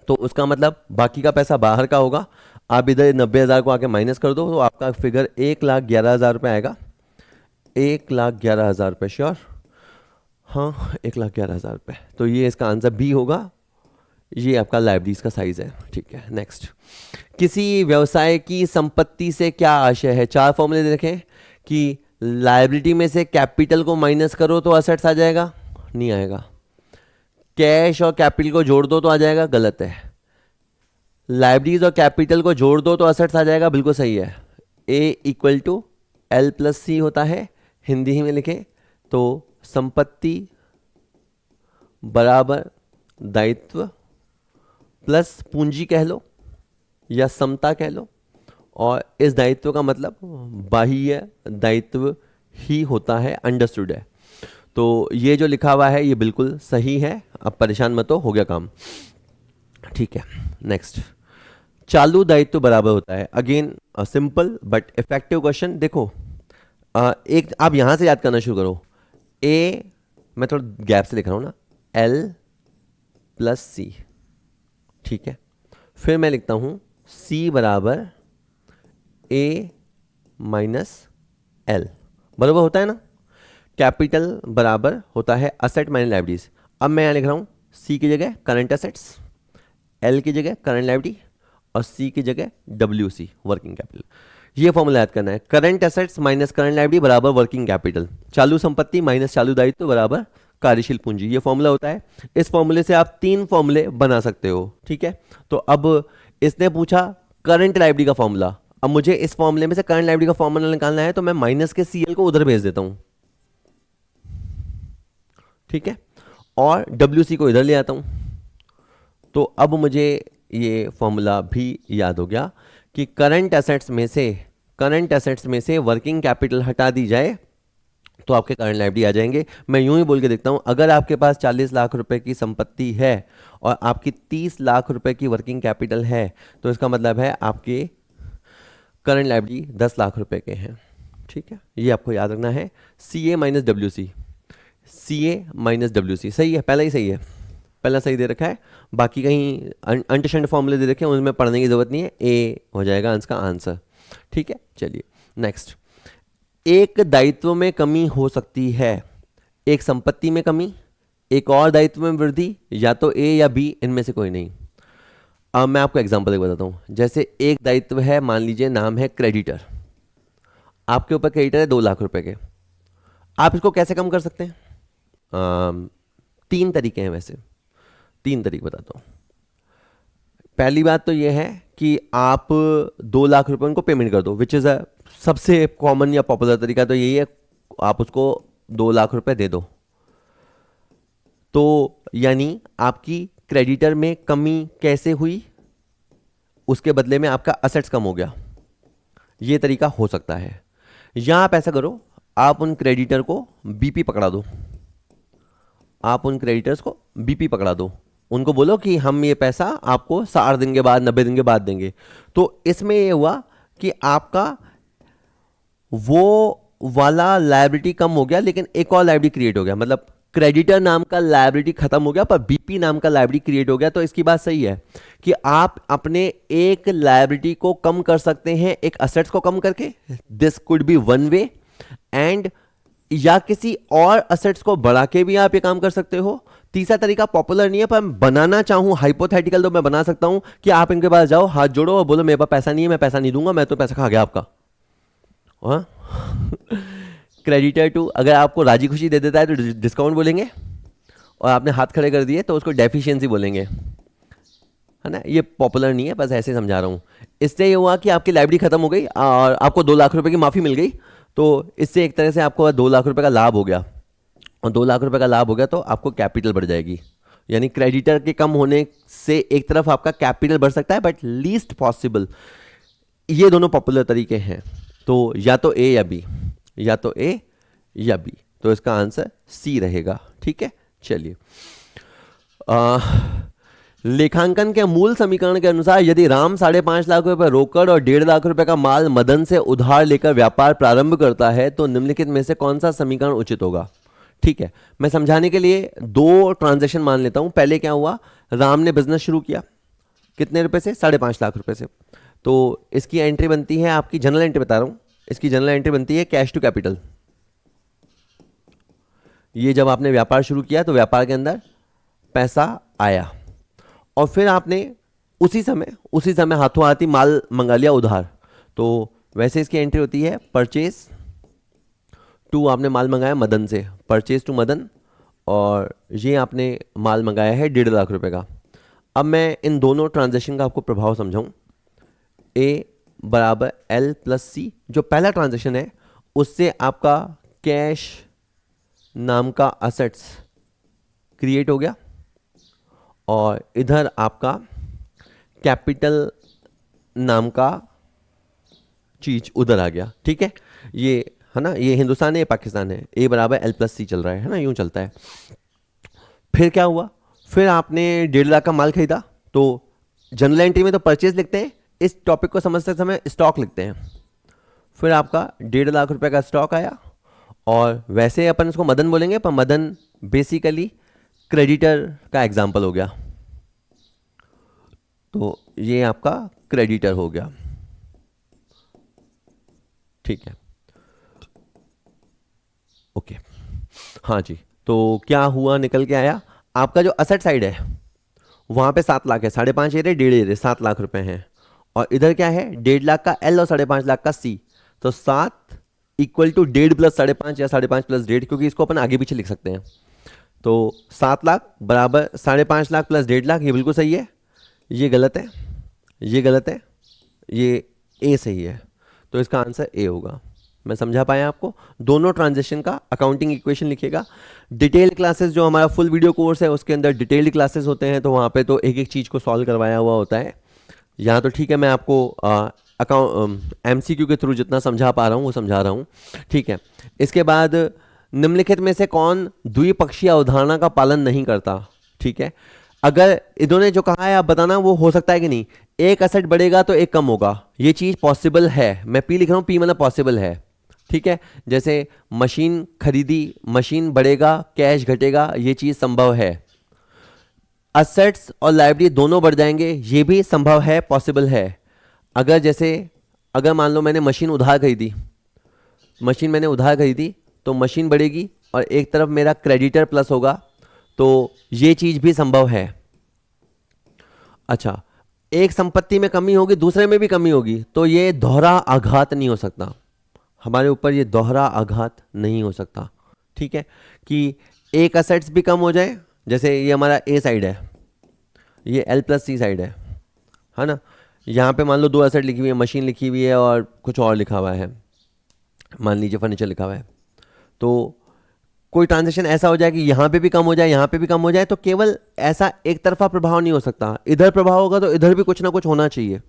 तो उसका मतलब बाकी का पैसा बाहर का होगा। आप इधर 90,000 को आके माइनस कर दो तो आपका फिगर 1,11,000 रुपये आएगा। 1,11,000 रुपये, श्योर? हाँ, 1,11,000 रुपये। तो ये इसका आंसर बी होगा। ये आपका लाइब्रेरीज का साइज है, ठीक है। नेक्स्ट, किसी व्यवसाय की संपत्ति से क्या आशय है? 4 फॉर्मूले दे रखे कि लाइबिलिटी में से कैपिटल को माइनस करो तो असेट्स आ जाएगा, नहीं आएगा। कैश और कैपिटल को जोड़ दो तो आ जाएगा, गलत है। लाइब्रेरीज और कैपिटल को जोड़ दो तो असेट्स आ जाएगा, बिल्कुल सही है। ए इक्वल टू एल प्लस सी होता है, हिंदी ही में लिखें तो संपत्ति बराबर दायित्व प्लस पूंजी कह लो या समता कह लो, और इस दायित्व का मतलब बाह्य दायित्व ही होता है, अंडरस्टूड है। तो ये जो लिखा हुआ है ये बिल्कुल सही है, अब परेशान मत हो गया काम, ठीक है। नेक्स्ट, चालू दायित्व बराबर होता है, again simple but effective question. देखो एक आप यहां से याद करना शुरू करो। ए, मैं थोड़ा गैप से लिख रहा हूं ना, एल प्लस सी, ठीक है। फिर मैं लिखता हूं सी बराबर ए माइनस एल, बराबर होता है ना। कैपिटल बराबर होता है असेट माइनस लाइब्रेरीज। अब मैं यहाँ लिख रहा हूँ सी की जगह करंट असेट्स, एल की जगह करंट लाइब्रेरी और सी की जगह डब्ल्यू सी वर्किंग कैपिटल। ये फॉर्मूला याद करना है, current assets minus current library बराबर वर्किंग कैपिटल, चालू संपत्ति माइनस चालू दायित्व बराबर कार्यशील पूंजी। ये फॉर्मूला होता है। इस फॉर्मूले से आप 3 फॉर्मूले बना सकते हो, ठीक है। तो अब इसने पूछा करंट लाइब्रेरी का फॉर्मूला, अब मुझे इस फॉर्मूले में से करंट लाइब्रेरी का फॉर्मूला निकालना है, तो मैं माइनस के सीएल को उधर भेज देता हूं, ठीक है, और WC को इधर ले आता हूं। तो अब मुझे ये फॉर्मूला भी याद हो गया कि करंट एसेट्स में से वर्किंग कैपिटल हटा दी जाए तो आपके करंट लायबिलिटी आ जाएंगे। मैं यूं ही बोल के देखता हूं, अगर आपके पास 40 लाख रुपए की संपत्ति है और आपकी 30 लाख रुपए की वर्किंग कैपिटल है, तो इसका मतलब है आपके करंट लायबिलिटी 10 लाख रुपए के हैं, ठीक है। ये आपको याद रखना है, CA माइनस WC, सही है, पहला ही सही है, पहला सही दे रखा है। बाकी कहीं अंडरस्टैंड फॉर्मूले दे रखे हैं, उनमें पढ़ने की जरूरत नहीं है, ए हो जाएगा इसका आंसर, ठीक है। चलिए नेक्स्ट, एक दायित्व में कमी हो सकती है, एक संपत्ति में कमी, एक और दायित्व में वृद्धि, या तो ए या बी, इनमें से कोई नहीं। अब मैं आपको एग्जांपल एक बताता हूं। जैसे एक दायित्व है, मान लीजिए नाम है क्रेडिटर, आपके ऊपर क्रेडिटर है 2 लाख रुपए के। आप इसको कैसे कम कर सकते हैं? 3 तरीके हैं, वैसे 3 तरीके बताता हूं। पहली बात तो यह है कि आप 2 लाख रुपए उनको पेमेंट कर दो, विच इज़ अ सबसे कॉमन या पॉपुलर तरीका तो यही है, आप उसको 2 लाख रुपए दे दो। तो यानी आपकी क्रेडिटर में कमी कैसे हुई, उसके बदले में आपका असेट्स कम हो गया, ये तरीका हो सकता है। या आप ऐसा करो, आप उन क्रेडिटर को बीपी पकड़ा दो, आप उन क्रेडिटर्स को बीपी पकड़ा दो, उनको बोलो कि हम ये पैसा आपको 60 दिन के बाद 90 दिन के बाद देंगे। तो इसमें ये हुआ कि आपका वो वाला लायबिलिटी कम हो गया, लेकिन एक और लायबिलिटी क्रिएट हो गया। मतलब क्रेडिटर नाम का लायबिलिटी खत्म हो गया पर बीपी नाम का लायबिलिटी क्रिएट हो गया। तो इसकी बात सही है कि आप अपने एक लायबिलिटी को कम कर सकते हैं एक असेट्स को कम करके, this could B one way, and या किसी और असेट्स को बढ़ा के भी आप ये काम कर सकते हो। तीसरा तरीका पॉपुलर नहीं है पर बनाना चाहूं हाइपोथेटिकल तो मैं बना सकता हूं कि आप इनके पास जाओ, हाथ जोड़ो और बोलो मेरे पास पैसा नहीं है, मैं पैसा नहीं दूंगा, मैं तो पैसा खा गया आपका। क्रेडिटर टू अगर आपको राजी खुशी दे देता है तो डिस्काउंट बोलेंगे, और आपने हाथ खड़े कर दिए तो उसको डेफिशिएंसी बोलेंगे, है ना। ये पॉपुलर नहीं है, बस ऐसे समझा रहा हूँ। इससे ये हुआ कि आपकी लाइब्रेरी खत्म हो गई और आपको 2 लाख रुपए की माफ़ी मिल गई, तो इससे एक तरह से आपको 2 लाख रुपए का लाभ हो गया, और 2 लाख रुपए का लाभ हो गया तो आपको कैपिटल बढ़ जाएगी। यानी क्रेडिटर के कम होने से एक तरफ आपका कैपिटल बढ़ सकता है बट लीस्ट पॉसिबल। ये दोनों पॉपुलर तरीके हैं, तो या तो ए या बी, या तो ए या बी, तो इसका आंसर सी रहेगा। ठीक है, चलिए। लेखांकन के मूल समीकरण के अनुसार यदि राम 5.5 लाख रुपए रोकड़ और 1.5 लाख रुपए का माल मदन से उधार लेकर व्यापार प्रारंभ करता है तो निम्नलिखित में से कौन सा समीकरण उचित होगा। ठीक है, मैं समझाने के लिए 2 ट्रांजैक्शन मान लेता हूं। पहले क्या हुआ, राम ने बिजनेस शुरू किया कितने रुपए से, 5.5 लाख रुपए से। तो इसकी एंट्री बनती है, आपकी जनरल एंट्री बता रहा हूं, इसकी जनरल एंट्री बनती है कैश टू कैपिटल। ये जब आपने व्यापार शुरू किया तो व्यापार के अंदर पैसा आया और फिर आपने उसी समय हाथों हाथ ही माल मंगा लिया उधार, तो वैसे इसकी एंट्री होती है परचेज टू, आपने माल मंगाया मदन से, परचेज टू मदन, और ये आपने माल मंगाया है 1.5 लाख रुपए का। अब मैं इन दोनों ट्रांजैक्शन का आपको प्रभाव समझाऊं। ए बराबर एल प्लस सी, जो पहला ट्रांजैक्शन है उससे आपका कैश नाम का असेट्स क्रिएट हो गया और इधर आपका कैपिटल नाम का चीज उधर आ गया। ठीक है, ये है ना, ये हिंदुस्तान है, ये पाकिस्तान है, ए बराबर एल प्लस सी चल रहा है ना, यूं चलता है। फिर क्या हुआ, फिर आपने 1.5 लाख का माल खरीदा, तो जनरल एंट्री में तो परचेज लिखते हैं, इस टॉपिक को समझते समय स्टॉक लिखते हैं। फिर आपका 1.5 लाख रुपए का स्टॉक आया, और वैसे अपन उसको मदन बोलेंगे पर मदन बेसिकली क्रेडिटर का एग्जाम्पल हो गया, तो ये आपका क्रेडिटर हो गया। ठीक है, ओके, हाँ जी। तो क्या हुआ, निकल के आया आपका जो असेट साइड है वहां पे 7 लाख है, 5.5 एरे 1.5 एरे 7 लाख रुपए हैं, और इधर क्या है 1.5 लाख का एल और 5.5 लाख का सी, तो 7 इक्वल टू 1.5 प्लस 5.5 या 5.5 प्लस 1.5, क्योंकि इसको अपन आगे पीछे लिख सकते हैं। तो 7 लाख बराबर 5.5 लाख प्लस 1.5 लाख, ये बिल्कुल सही है, ये गलत है, ये गलत है, ये ए सही है, तो इसका आंसर ए होगा। मैं समझा पाया आपको। दोनों ट्रांजेक्शन का अकाउंटिंग इक्वेशन लिखिएगा। डिटेल क्लासेस जो हमारा फुल वीडियो कोर्स है उसके अंदर डिटेल्ड क्लासेस होते हैं, तो वहाँ पे तो एक एक चीज़ को सॉल्व करवाया हुआ होता है। यहाँ तो ठीक है, मैं आपको एमसीक्यू के थ्रू जितना समझा पा रहा हूँ वो समझा रहा हूँ। ठीक है, इसके बाद निम्नलिखित में से कौन द्विपक्षीय अवधारणा का पालन नहीं करता। ठीक है, अगर इन्होंने जो कहा है आप बताना वो हो सकता है कि नहीं। एक असेट बढ़ेगा तो एक कम होगा, ये चीज़ पॉसिबल है। मैं पी लिख रहा हूँ, पी मतलब पॉसिबल है। ठीक है, जैसे मशीन खरीदी, मशीन बढ़ेगा, कैश घटेगा, ये चीज़ संभव है। असेट्स और लायबिलिटी दोनों बढ़ जाएंगे, ये भी संभव है, पॉसिबल है। अगर मान लो मैंने मशीन उधार खरीदी, तो मशीन बढ़ेगी और एक तरफ मेरा क्रेडिटर प्लस होगा, तो ये चीज़ भी संभव है। अच्छा, एक संपत्ति में कमी होगी, दूसरे में भी कमी होगी, तो ये दोहरा आघात नहीं हो सकता हमारे ऊपर, ये दोहरा आघात नहीं हो सकता। ठीक है, कि एक असेट्स भी कम हो जाए, जैसे ये हमारा ए साइड है, ये एल प्लस सी साइड है ना। यहाँ पे मान लो 2 असेट लिखी हुई है, मशीन लिखी हुई है और कुछ और लिखा हुआ है, मान लीजिए फर्नीचर लिखा हुआ है, तो कोई ट्रांजेक्शन ऐसा हो जाए कि यहाँ पे भी कम हो जाए, यहाँ पे भी कम हो जाए, तो केवल ऐसा एक तरफा प्रभाव नहीं हो सकता, इधर प्रभाव होगा तो इधर भी कुछ ना कुछ होना चाहिए।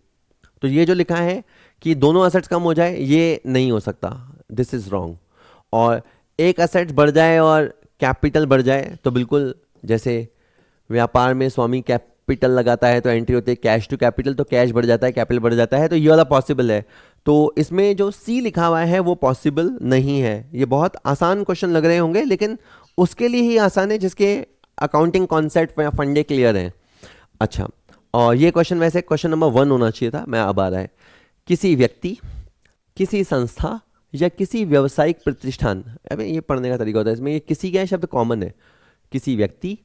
तो ये जो लिखा है कि दोनों असेट्स कम हो जाए, ये नहीं हो सकता, दिस इज रॉन्ग। और एक असेट्स बढ़ जाए और कैपिटल बढ़ जाए, तो बिल्कुल जैसे व्यापार में स्वामी कैपिटल लगाता है तो एंट्री होती है कैश टू कैपिटल, तो कैश बढ़ जाता है, कैपिटल बढ़ जाता है, तो ये वाला पॉसिबल है। तो इसमें जो सी लिखा हुआ है वो पॉसिबल नहीं है। ये बहुत आसान क्वेश्चन लग रहे होंगे, लेकिन उसके लिए ही आसान है जिसके अकाउंटिंग कॉन्सेप्ट या फंडे क्लियर हैं। अच्छा, और ये क्वेश्चन वैसे क्वेश्चन नंबर 1 होना चाहिए था, मैं अब आ रहा है। किसी व्यक्ति, किसी संस्था या किसी व्यावसायिक प्रतिष्ठान, अबे ये पढ़ने का तरीका होता है, इसमें ये किसी क्या शब्द कॉमन है। किसी व्यक्ति,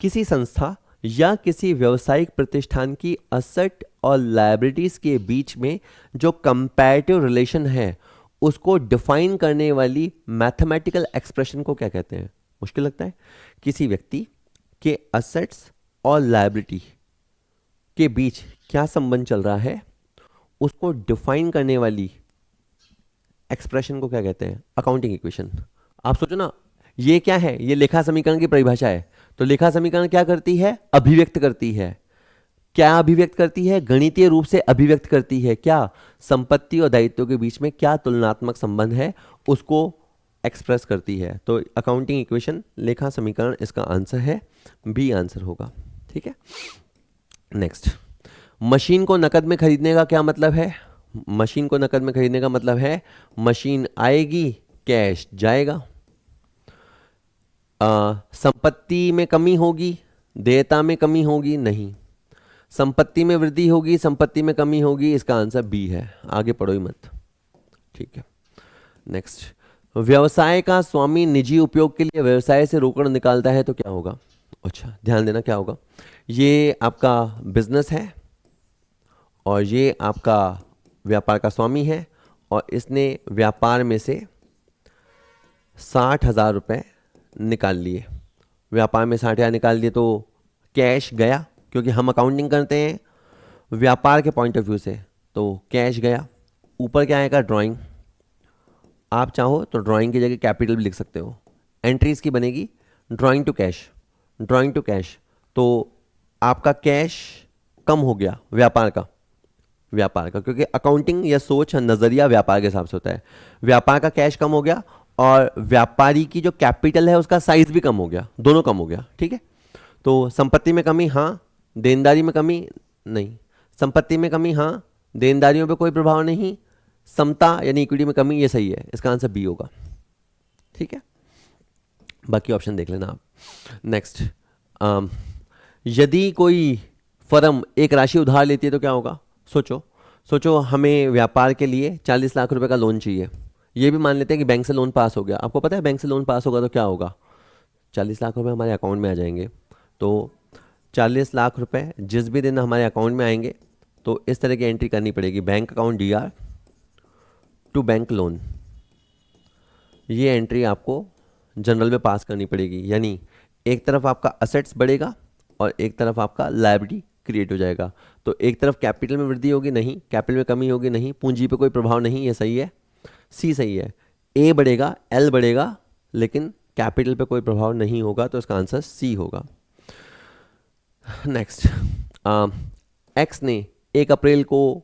किसी संस्था या किसी व्यावसायिक प्रतिष्ठान की असेट और लायबिलिटीज के बीच में जो कंपैरेटिव रिलेशन है उसको डिफाइन करने वाली मैथमेटिकल एक्सप्रेशन को क्या कहते हैं? मुश्किल लगता है? किसी व्यक्ति के असेट्स और लायबिलिटी के बीच क्या संबंध चल रहा है उसको डिफाइन करने वाली एक्सप्रेशन को क्या कहते हैं? Accounting equation. आप सोचो ना, ये क्या है? ये लेखा समीकरण की परिभाषा है। तो लेखा समीकरण क्या करती है? अभिव्यक्त करती है। क्या अभिव्यक्त करती है? गणितीय रूप से अभिव्यक्त करती है। क्या? संपत्ति और दायित्व के बीच में क्या तुलनात्मक संबंध है उसको एक्सप्रेस करती है। तो अकाउंटिंग इक्वेशन, लेखा समीकरण, इसका आंसर है बी आंसर होगा। ठीक है, नेक्स्ट। मशीन को नकद में खरीदने का क्या मतलब है? मशीन को नकद में खरीदने का मतलब है मशीन आएगी, कैश जाएगा। संपत्ति में कमी होगी, देयता में कमी होगी, नहीं। संपत्ति में वृद्धि होगी, संपत्ति में कमी होगी, इसका आंसर बी है। आगे पढ़ो ही मत। ठीक है, नेक्स्ट। व्यवसाय का स्वामी निजी उपयोग के लिए व्यवसाय से रोकड़ निकालता है तो क्या होगा? अच्छा, ध्यान देना क्या होगा। ये आपका बिजनेस है और ये आपका व्यापार का स्वामी है और इसने व्यापार में से 60,000 रुपये निकाल लिए। व्यापार में 60,000 निकाल दिए तो कैश गया, क्योंकि हम अकाउंटिंग करते हैं व्यापार के पॉइंट ऑफ व्यू से, तो कैश गया। ऊपर क्या आएगा? ड्राइंग। आप चाहो तो ड्राइंग की जगह कैपिटल भी लिख सकते हो। एंट्रीज की बनेगी drawing to cash, drawing to cash. तो आपका कैश कम हो गया व्यापार का, क्योंकि अकाउंटिंग या सोच नज़रिया व्यापार के हिसाब से होता है। व्यापार का कैश कम हो गया और व्यापारी की जो कैपिटल है उसका साइज भी कम हो गया, दोनों कम हो गया। ठीक है, तो संपत्ति में कमी हाँ, देनदारी में कमी नहीं। संपत्ति में कमी हाँ, देनदारियों पे कोई प्रभाव नहीं। समता यानी इक्विटी में कमी, ये सही है, इसका आंसर बी होगा। ठीक है, बाकी ऑप्शन देख लेना आप। नेक्स्ट, यदि कोई फर्म एक राशि उधार लेती है तो क्या होगा? सोचो हमें व्यापार के लिए 40 लाख रुपए का लोन चाहिए। ये भी मान लेते हैं कि बैंक से लोन पास हो गया। आपको पता है बैंक से लोन पास होगा तो क्या होगा? 40 लाख रुपए हमारे अकाउंट में आ जाएंगे। तो 40 लाख रुपए जिस भी दिन हमारे अकाउंट में आएंगे तो इस तरह की एंट्री करनी पड़ेगी, bank account DR to bank loan. ये एंट्री आपको जनरल में पास करनी पड़ेगी। यानी एक तरफ आपका असेट्स बढ़ेगा और एक तरफ आपका लायबिलिटी क्रिएट हो जाएगा। तो एक तरफ कैपिटल में वृद्धि होगी, नहीं। कैपिटल में कमी होगी, नहीं। पूंजी पे कोई प्रभाव नहीं, ये सही है। सी सही है। ए बढ़ेगा, एल बढ़ेगा, लेकिन कैपिटल पे कोई प्रभाव नहीं होगा, तो इसका आंसर सी होगा। नेक्स्ट, एक्स ने 1 अप्रैल को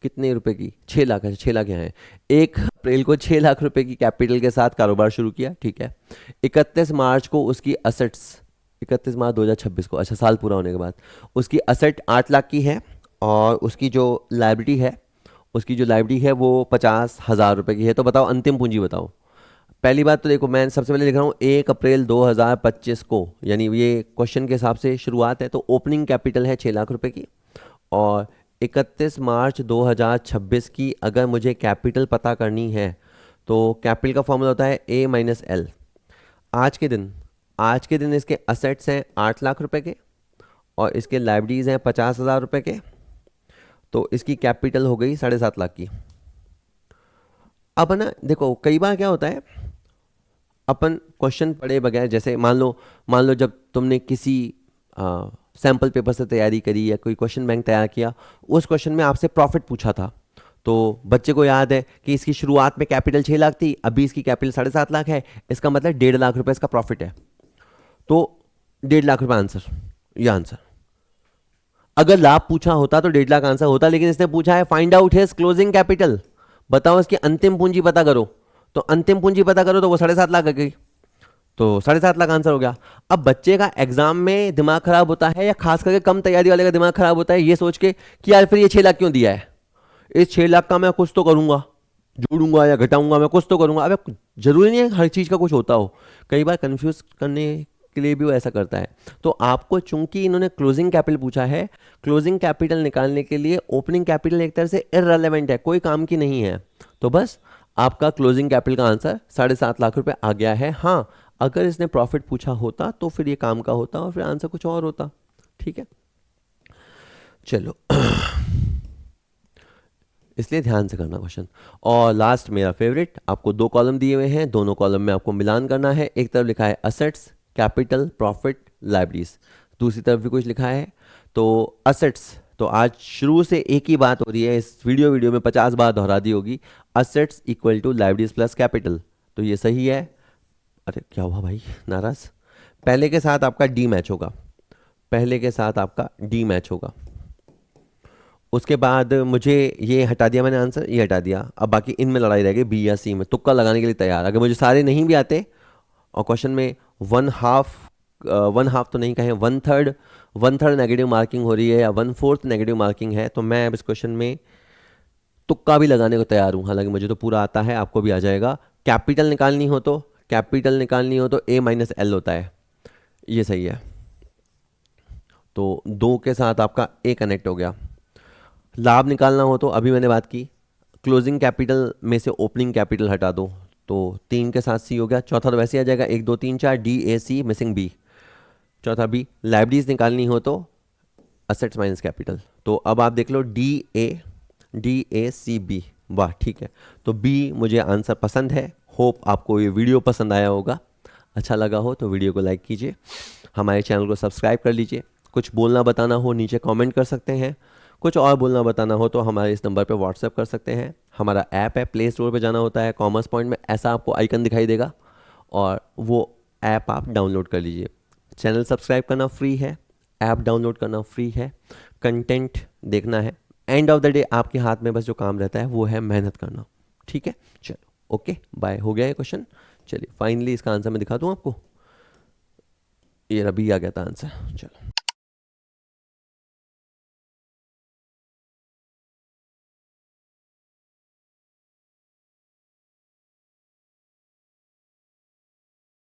कितने रुपए की? 6 लाख है, 6 लाख यहाँ है। 1 अप्रैल को 6 लाख रुपए की कैपिटल के साथ कारोबार शुरू किया। ठीक है, 31 मार्च को उसकी असेट्स, 31 मार्च 2026 को, अच्छा साल पूरा होने के बाद, उसकी असेट 8 लाख की है और उसकी जो लायबिलिटी है वो 50,000 रुपये की है। तो बताओ अंतिम पूंजी बताओ। पहली बात तो देखो, मैं सबसे पहले लिख रहा हूँ 1 अप्रैल 2025 को, यानी ये क्वेश्चन के हिसाब से शुरुआत है, तो ओपनिंग कैपिटल है 6 लाख रुपए की। और 31 मार्च 2026 की अगर मुझे कैपिटल पता करनी है तो कैपिटल का फॉर्मूला होता है A-L। आज के दिन इसके असेट्स हैं 8 लाख रुपए के और इसके लायबिलिटीज़ हैं 50,000 रुपये के, तो इसकी कैपिटल हो गई 7.5 लाख की। अब ना देखो, कई बार क्या होता है, अपन क्वेश्चन पढ़े बगैर, जैसे मान लो जब तुमने किसी सैम्पल पेपर से तैयारी करी या कोई क्वेश्चन बैंक तैयार किया, उस क्वेश्चन में आपसे प्रॉफिट पूछा था, तो बच्चे को याद है कि इसकी शुरुआत में कैपिटल 6 लाख थी, अभी इसकी कैपिटल 7.5 लाख है, इसका मतलब 1.5 लाख रुपए इसका प्रॉफिट है, तो 1.5 लाख रुपए आंसर, यह आंसर। अगर लाभ पूछा होता तो 1.5 लाख आंसर होता, लेकिन इसने पूछा है find out his closing capital, बताओ इसकी अंतिम पूंजी पता करो, तो अंतिम पूंजी पता करो तो वो 7.5 लाख आ गई, तो 7.5 लाख आंसर हो गया। अब बच्चे का एग्जाम में दिमाग खराब होता है, या खास करके कम तैयारी वाले का दिमाग खराब होता है ये सोच के कि यार फिर ये 6 लाख क्यों दिया है, इस 6 लाख का मैं कुछ तो करूंगा, जोड़ूंगा या घटाऊंगा, मैं कुछ तो करूंगा। अबे जरूरी नहीं है हर चीज़ का कुछ होता हो, कई बार कंफ्यूज करने के लिए भी वो ऐसा करता है। तो आपको चूंकि इन्होंने क्लोजिंग कैपिटल पूछा है, क्लोजिंग कैपिटल निकालने के लिए ओपनिंग कैपिटल एक तरह से इररेलेवेंट है, कोई काम की नहीं है। तो बस आपका क्लोजिंग कैपिटल का आंसर 7.5 लाख रुपए आ गया है। हाँ, अगर इसने प्रॉफिट पूछा होता तो फिर ये काम का होता और फिर आंसर कुछ और होता। ठीक है, चलो इसलिए ध्यान से करना क्वेश्चन। और लास्ट मेरा फेवरेट, आपको दो कॉलम दिए हुए हैं, दोनों कॉलम में आपको मिलान करना है। एक तरफ लिखा है असेट्स, कैपिटल, प्रॉफिट, लाइबिलिटीज, दूसरी तरफ भी कुछ लिखा है। तो असेट्स, तो आज शुरू से एक ही बात हो रही है, इस वीडियो में 50 बार दोहरा दी होगी, assets equal to liabilities plus capital. तो ये सही है। अरे क्या हुआ भाई, नाराज? पहले के साथ आपका डी मैच होगा, पहले के साथ आपका डी मैच होगा। उसके बाद मुझे ये हटा दिया मैंने आंसर, ये हटा दिया। अब बाकी इनमें लड़ाई रहेगी, बी या सी में। तुक्का लगाने के लिए तैयार, अगर मुझे सारे नहीं भी आते और क्वेश्चन में वन हाफ तो नहीं कहें, वन थर्ड नेगेटिव मार्किंग हो रही है या 1/4 नेगेटिव मार्किंग है, तो मैं अब इस क्वेश्चन में तुक्का भी लगाने को तैयार हूँ। हालांकि मुझे तो पूरा आता है, आपको भी आ जाएगा। कैपिटल निकालनी हो तो A-L होता है, ये सही है। तो दो के साथ आपका ए कनेक्ट हो गया। लाभ निकालना हो तो अभी मैंने बात की, क्लोजिंग कैपिटल में से ओपनिंग कैपिटल हटा दो, तो 3 के साथ सी हो गया। चौथा तो वैसे ही आ जाएगा, 1 2 3 4, DAC मिसिंग बी, चौथा बी। लाइबिलिटीज निकालनी हो तो असेट्स माइनस कैपिटल। तो अब आप देख लो DACB, वाह ठीक है। तो बी मुझे आंसर पसंद है। होप आपको ये वीडियो पसंद आया होगा। अच्छा लगा हो तो वीडियो को लाइक कीजिए, हमारे चैनल को सब्सक्राइब कर लीजिए। कुछ बोलना बताना हो नीचे कमेंट कर सकते हैं, कुछ और बोलना बताना हो तो हमारे इस नंबर पे व्हाट्सएप कर सकते हैं। हमारा ऐप है, प्ले स्टोर पे जाना होता है, कॉमर्स पॉइंट में ऐसा आपको आइकन दिखाई देगा और वो ऐप आप डाउनलोड कर लीजिए। चैनल सब्सक्राइब करना फ्री है, ऐप डाउनलोड करना फ्री है, कंटेंट देखना है। एंड ऑफ द डे आपके हाथ में बस जो काम रहता है वो है मेहनत करना। ठीक है, चलो ओके बाय। हो गया ये क्वेश्चन। चलिए फाइनली इसका आंसर मैं दिखा दूँ आपको, ये अभी आ गया था आंसर। चलो।